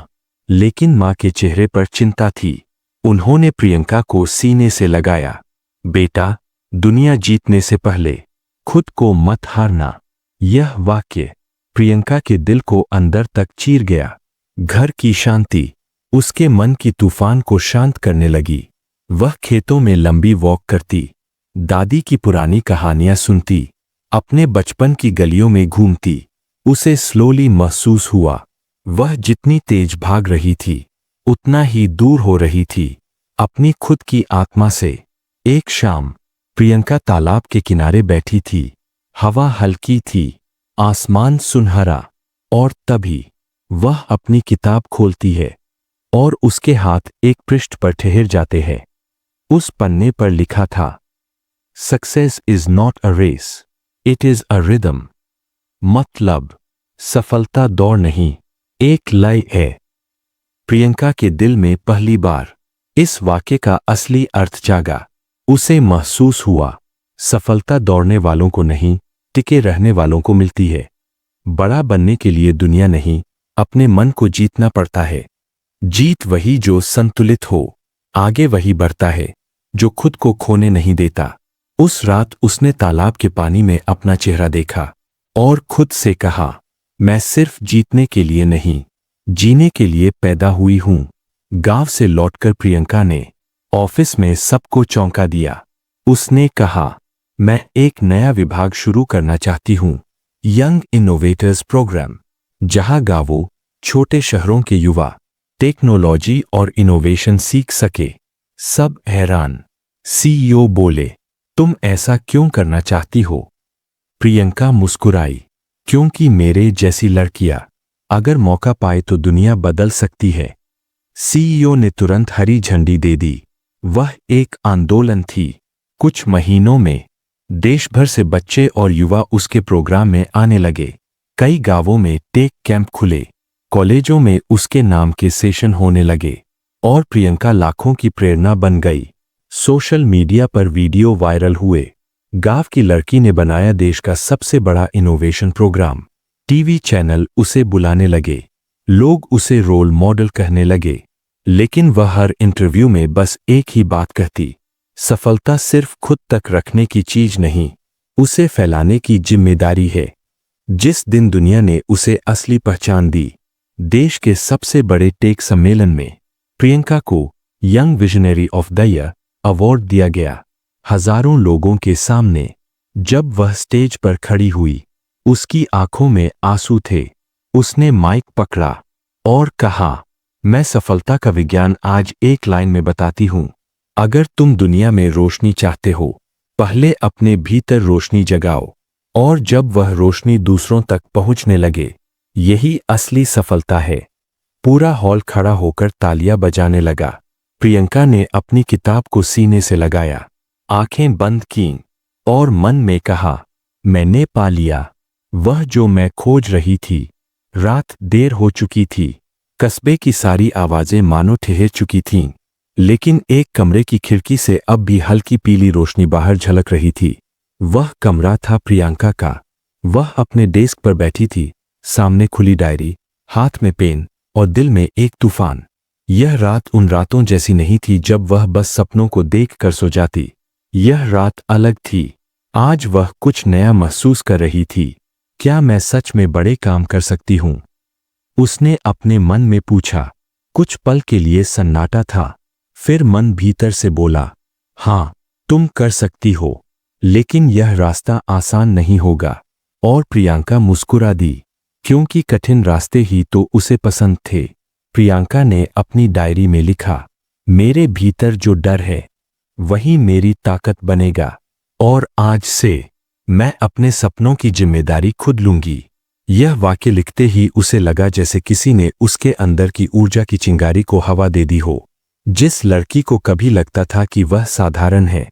लेकिन मां के चेहरे पर चिंता थी। उन्होंने प्रियंका को सीने से लगाया। बेटा, दुनिया जीतने से पहले खुद को मत हारना। यह वाक्य प्रियंका के दिल को अंदर तक चीर गया। घर की शांति उसके मन की तूफान को शांत करने लगी। वह खेतों में लंबी वॉक करती, दादी की पुरानी कहानियां सुनती, अपने बचपन की गलियों में घूमती। उसे स्लोली महसूस हुआ, वह जितनी तेज भाग रही थी उतना ही दूर हो रही थी अपनी खुद की आत्मा से। एक शाम प्रियंका तालाब के किनारे बैठी थी। हवा हल्की थी, आसमान सुनहरा, और तभी वह अपनी किताब खोलती है और उसके हाथ एक पृष्ठ पर ठहर जाते हैं। उस पन्ने पर लिखा था, success is not a race, it is a rhythm. मतलब, सफलता दौड़ नहीं, एक लय है। प्रियंका के दिल में पहली बार इस वाक्य का असली अर्थ जागा। उसे महसूस हुआ, सफलता दौड़ने वालों को नहीं, टिके रहने वालों को मिलती है। बड़ा बनने के लिए दुनिया नहीं, अपने मन को जीतना पड़ता है। जीत वही जो संतुलित हो, आगे वही बढ़ता है जो खुद को खोने नहीं देता। उस रात उसने तालाब के पानी में अपना चेहरा देखा और खुद से कहा, मैं सिर्फ जीतने के लिए नहीं, जीने के लिए पैदा हुई हूं। गांव से लौटकर प्रियंका ने ऑफिस में सबको चौंका दिया। उसने कहा, मैं एक नया विभाग शुरू करना चाहती हूं, यंग इनोवेटर्स प्रोग्राम, जहां गांवों, छोटे शहरों के युवा टेक्नोलॉजी और इनोवेशन सीख सके। सब हैरान। सीईओ बोले, तुम ऐसा क्यों करना चाहती हो? प्रियंका मुस्कुराई, क्योंकि मेरे जैसी लड़कियां अगर मौका पाए तो दुनिया बदल सकती है। सीईओ ने तुरंत हरी झंडी दे दी। वह एक आंदोलन थी। कुछ महीनों में देश भर से बच्चे और युवा उसके प्रोग्राम में आने लगे। कई गांवों में टेक कैंप खुले, कॉलेजों में उसके नाम के सेशन होने लगे और प्रियंका लाखों की प्रेरणा बन गई। सोशल मीडिया पर वीडियो वायरल हुए। गांव की लड़की ने बनाया देश का सबसे बड़ा इनोवेशन प्रोग्राम। टीवी चैनल उसे बुलाने लगे, लोग उसे रोल मॉडल कहने लगे। लेकिन वह हर इंटरव्यू में बस एक ही बात कहती, सफलता सिर्फ खुद तक रखने की चीज नहीं, उसे फैलाने की जिम्मेदारी है। जिस दिन दुनिया ने उसे असली पहचान दी, देश के सबसे बड़े टेक सम्मेलन में प्रियंका को young visionary of the year award दिया गया। हजारों लोगों के सामने जब वह स्टेज पर खड़ी हुई, उसकी आंखों में आंसू थे। उसने माइक पकड़ा और कहा, मैं सफलता का विज्ञान आज एक लाइन में बताती हूं। अगर तुम दुनिया में रोशनी चाहते हो, पहले अपने भीतर रोशनी जगाओ, और जब वह रोशनी दूसरों तक पहुंचने लगे, यही असली सफलता है। पूरा हॉल खड़ा होकर तालियां बजाने लगा। प्रियंका ने अपनी किताब को सीने से लगाया, आंखें बंद कीं और मन में कहा, मैंने पा लिया वह जो मैं खोज रही थी। रात देर हो चुकी थी। कस्बे की सारी आवाजें मानो ठहर चुकी थीं, लेकिन एक कमरे की खिड़की से अब भी हल्की पीली रोशनी बाहर झलक रही थी। वह कमरा था प्रियंका का। वह अपने डेस्क पर बैठी थी, सामने खुली डायरी, हाथ में पेन और दिल में एक तूफान। यह रात उन रातों जैसी नहीं थी जब वह बस सपनों को देख कर सो जाती। यह रात अलग थी। आज वह कुछ नया महसूस कर रही थी। क्या मैं सच में बड़े काम कर सकती हूँ? उसने अपने मन में पूछा। कुछ पल के लिए सन्नाटा था। फिर मन भीतर से बोला, हाँ, तुम कर सकती हो, लेकिन यह रास्ता आसान नहीं होगा। और प्रियंका मुस्कुरा दी, क्योंकि कठिन रास्ते ही तो उसे पसंद थे। प्रियंका ने अपनी डायरी में लिखा, मेरे भीतर जो डर है वही मेरी ताकत बनेगा, और आज से मैं अपने सपनों की जिम्मेदारी खुद लूंगी। यह वाक्य लिखते ही उसे लगा जैसे किसी ने उसके अंदर की ऊर्जा की चिंगारी को हवा दे दी हो। जिस लड़की को कभी लगता था कि वह साधारण है,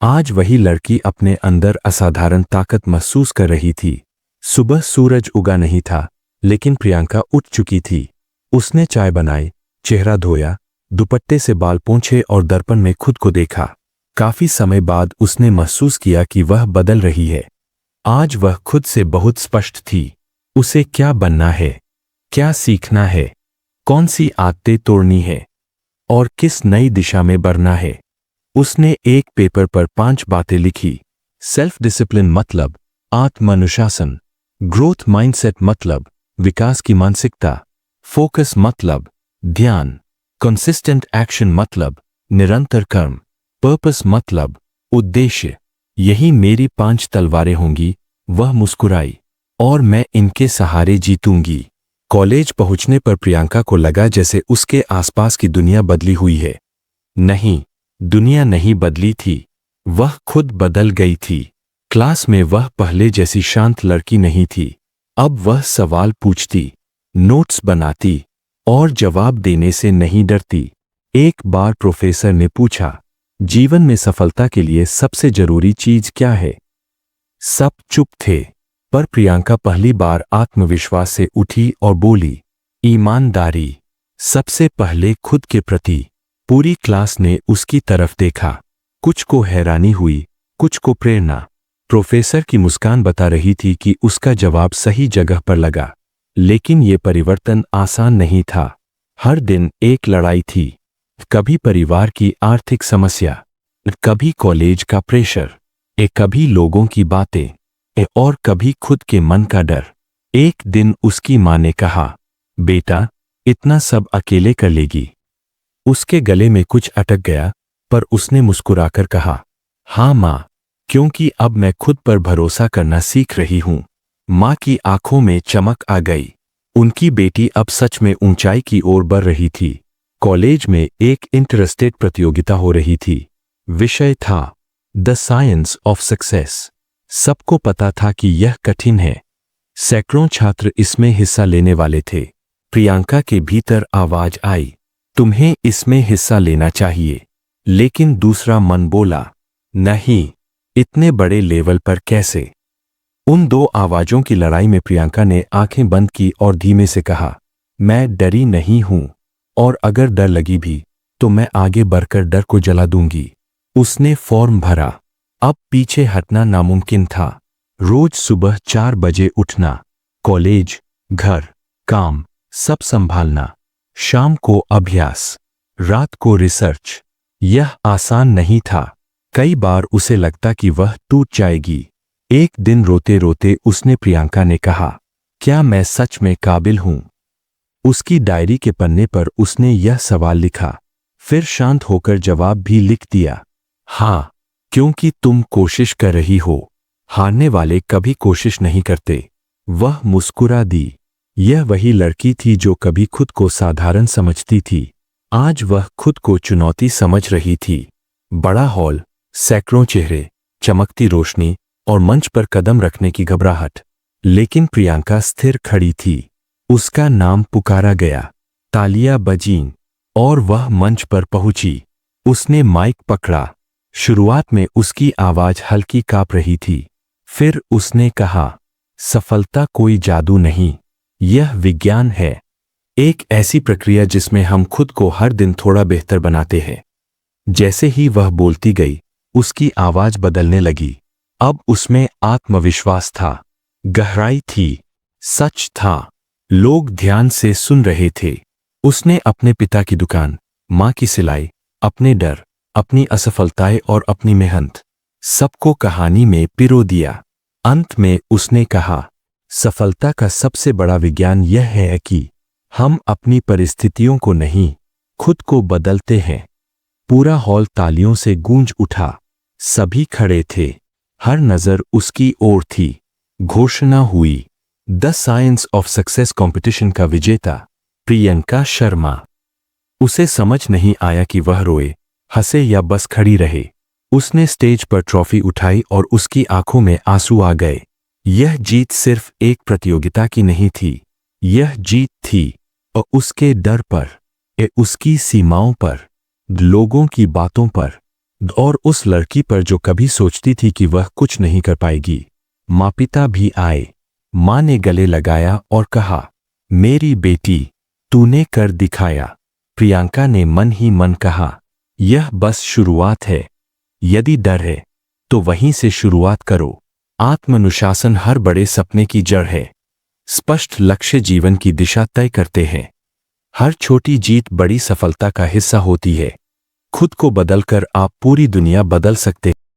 आज वही लड़की अपने अंदर असाधारण ताकत महसूस कर रही थी। सुबह सूरज उगा नहीं था, लेकिन प्रियंका उठ चुकी थी। उसने चाय बनाई, चेहरा धोया, दुपट्टे से बाल पोंछे और दर्पण में खुद को देखा। काफी समय बाद उसने महसूस किया कि वह बदल रही है। आज वह खुद से बहुत स्पष्ट थी। उसे क्या बनना है, क्या सीखना है, कौन सी आदतें तोड़नी है और किस नई दिशा में बढ़ना है। उसने एक पेपर पर 5 बातें लिखी। सेल्फ डिसिप्लिन मतलब आत्मानुशासन, ग्रोथ माइंडसेट मतलब विकास की मानसिकता, फोकस मतलब ध्यान, कंसिस्टेंट एक्शन मतलब निरंतर कर्म, पर्पस मतलब उद्देश्य। यही मेरी 5 तलवारें होंगी, वह मुस्कुराई, और मैं इनके सहारे जीतूंगी। कॉलेज पहुंचने पर प्रियंका को लगा जैसे उसके आसपास की दुनिया बदली हुई है। नहीं, दुनिया नहीं बदली थी, वह खुद बदल गई थी। क्लास में वह पहले जैसी शांत लड़की नहीं थी। अब वह सवाल पूछती, नोट्स बनाती और जवाब देने से नहीं डरती। एक बार प्रोफेसर ने पूछा, जीवन में सफलता के लिए सबसे जरूरी चीज क्या है? सब चुप थे, पर प्रियंका पहली बार आत्मविश्वास से उठी और बोली, ईमानदारी, सबसे पहले खुद के प्रति। पूरी क्लास ने उसकी तरफ देखा। कुछ को हैरानी हुई, कुछ को प्रेरणा। प्रोफेसर की मुस्कान बता रही थी कि उसका जवाब सही जगह पर लगा। लेकिन ये परिवर्तन आसान नहीं था। हर दिन एक लड़ाई थी। कभी परिवार की आर्थिक समस्या, कभी कॉलेज का प्रेशर, कभी लोगों की बातें, और कभी खुद के मन का डर। एक दिन उसकी मां ने कहा, बेटा, इतना सब अकेले कर लेगी? उसके गले में कुछ अटक गया, पर उसने मुस्कुराकर कहा, हाँ मां, क्योंकि अब मैं खुद पर भरोसा करना सीख रही हूं। मां की आंखों में चमक आ गई। उनकी बेटी अब सच में ऊंचाई की ओर बढ़ रही थी। कॉलेज में एक इंटर-स्टेट प्रतियोगिता हो रही थी। विषय था द साइंस ऑफ सक्सेस। सबको पता था कि यह कठिन है। सैकड़ों छात्र इसमें हिस्सा लेने वाले थे। प्रियंका के भीतर आवाज आई, तुम्हें इसमें हिस्सा लेना चाहिए। लेकिन दूसरा मन बोला, नहीं, इतने बड़े लेवल पर कैसे? उन दो आवाजों की लड़ाई में प्रियंका ने आंखें बंद की और धीमे से कहा, मैं डरी नहीं हूं, और अगर डर लगी भी तो मैं आगे बढ़कर डर को जला दूंगी। उसने फॉर्म भरा। अब पीछे हटना नामुमकिन था। रोज सुबह 4 बजे उठना, कॉलेज, घर, काम सब संभालना, शाम को अभ्यास, रात को रिसर्च। यह आसान नहीं था। कई बार उसे लगता कि वह टूट जाएगी। एक दिन रोते रोते उसने प्रियंका ने कहा, क्या मैं सच में काबिल हूं? उसकी डायरी के पन्ने पर उसने यह सवाल लिखा, फिर शांत होकर जवाब भी लिख दिया, हाँ, क्योंकि तुम कोशिश कर रही हो। हारने वाले कभी कोशिश नहीं करते। वह मुस्कुरा दी। यह वही लड़की थी जो कभी खुद को साधारण समझती थी। आज वह खुद को चुनौती समझ रही थी। बड़ा हॉल, सैकड़ों चेहरे, चमकती रोशनी और मंच पर कदम रखने की घबराहट। लेकिन प्रियंका स्थिर खड़ी थी। उसका नाम पुकारा गया, तालियां बजीं, और वह मंच पर पहुंची। उसने माइक पकड़ा। शुरुआत में उसकी आवाज हल्की कांप रही थी। फिर उसने कहा, सफलता कोई जादू नहीं, यह विज्ञान है। एक ऐसी प्रक्रिया जिसमें हम खुद को हर दिन थोड़ा बेहतर बनाते हैं। जैसे ही वह बोलती गई, उसकी आवाज बदलने लगी। अब उसमें आत्मविश्वास था, गहराई थी, सच था। लोग ध्यान से सुन रहे थे। उसने अपने पिता की दुकान, माँ की सिलाई, अपने डर, अपनी असफलताएं और अपनी मेहनत, सबको कहानी में पिरो दिया। अंत में उसने कहा, सफलता का सबसे बड़ा विज्ञान यह है कि हम अपनी परिस्थितियों को नहीं, खुद को बदलते हैं। पूरा हॉल तालियों से गूंज उठा। सभी खड़े थे, हर नजर उसकी ओर थी। घोषणा हुई, the science of success competition का विजेता प्रियंका शर्मा। उसे समझ नहीं आया कि वह रोए, हंसे या बस खड़ी रहे। उसने स्टेज पर ट्रॉफी उठाई और उसकी आंखों में आंसू आ गए। यह जीत सिर्फ एक प्रतियोगिता की नहीं थी, यह जीत थी और उसके डर पर, उसकी सीमाओं पर, लोगों की बातों पर और उस लड़की पर जो कभी सोचती थी कि वह कुछ नहीं कर पाएगी। माँ पिता भी आए। माँ ने गले लगाया और कहा, मेरी बेटी, तूने कर दिखाया। प्रियंका ने मन ही मन कहा, यह बस शुरुआत है। यदि डर है तो वहीं से शुरुआत करो। आत्मानुशासन हर बड़े सपने की जड़ है। स्पष्ट लक्ष्य जीवन की दिशा तय करते हैं। हर छोटी जीत बड़ी सफलता का हिस्सा होती है। खुद को बदलकर आप पूरी दुनिया बदल सकते हैं।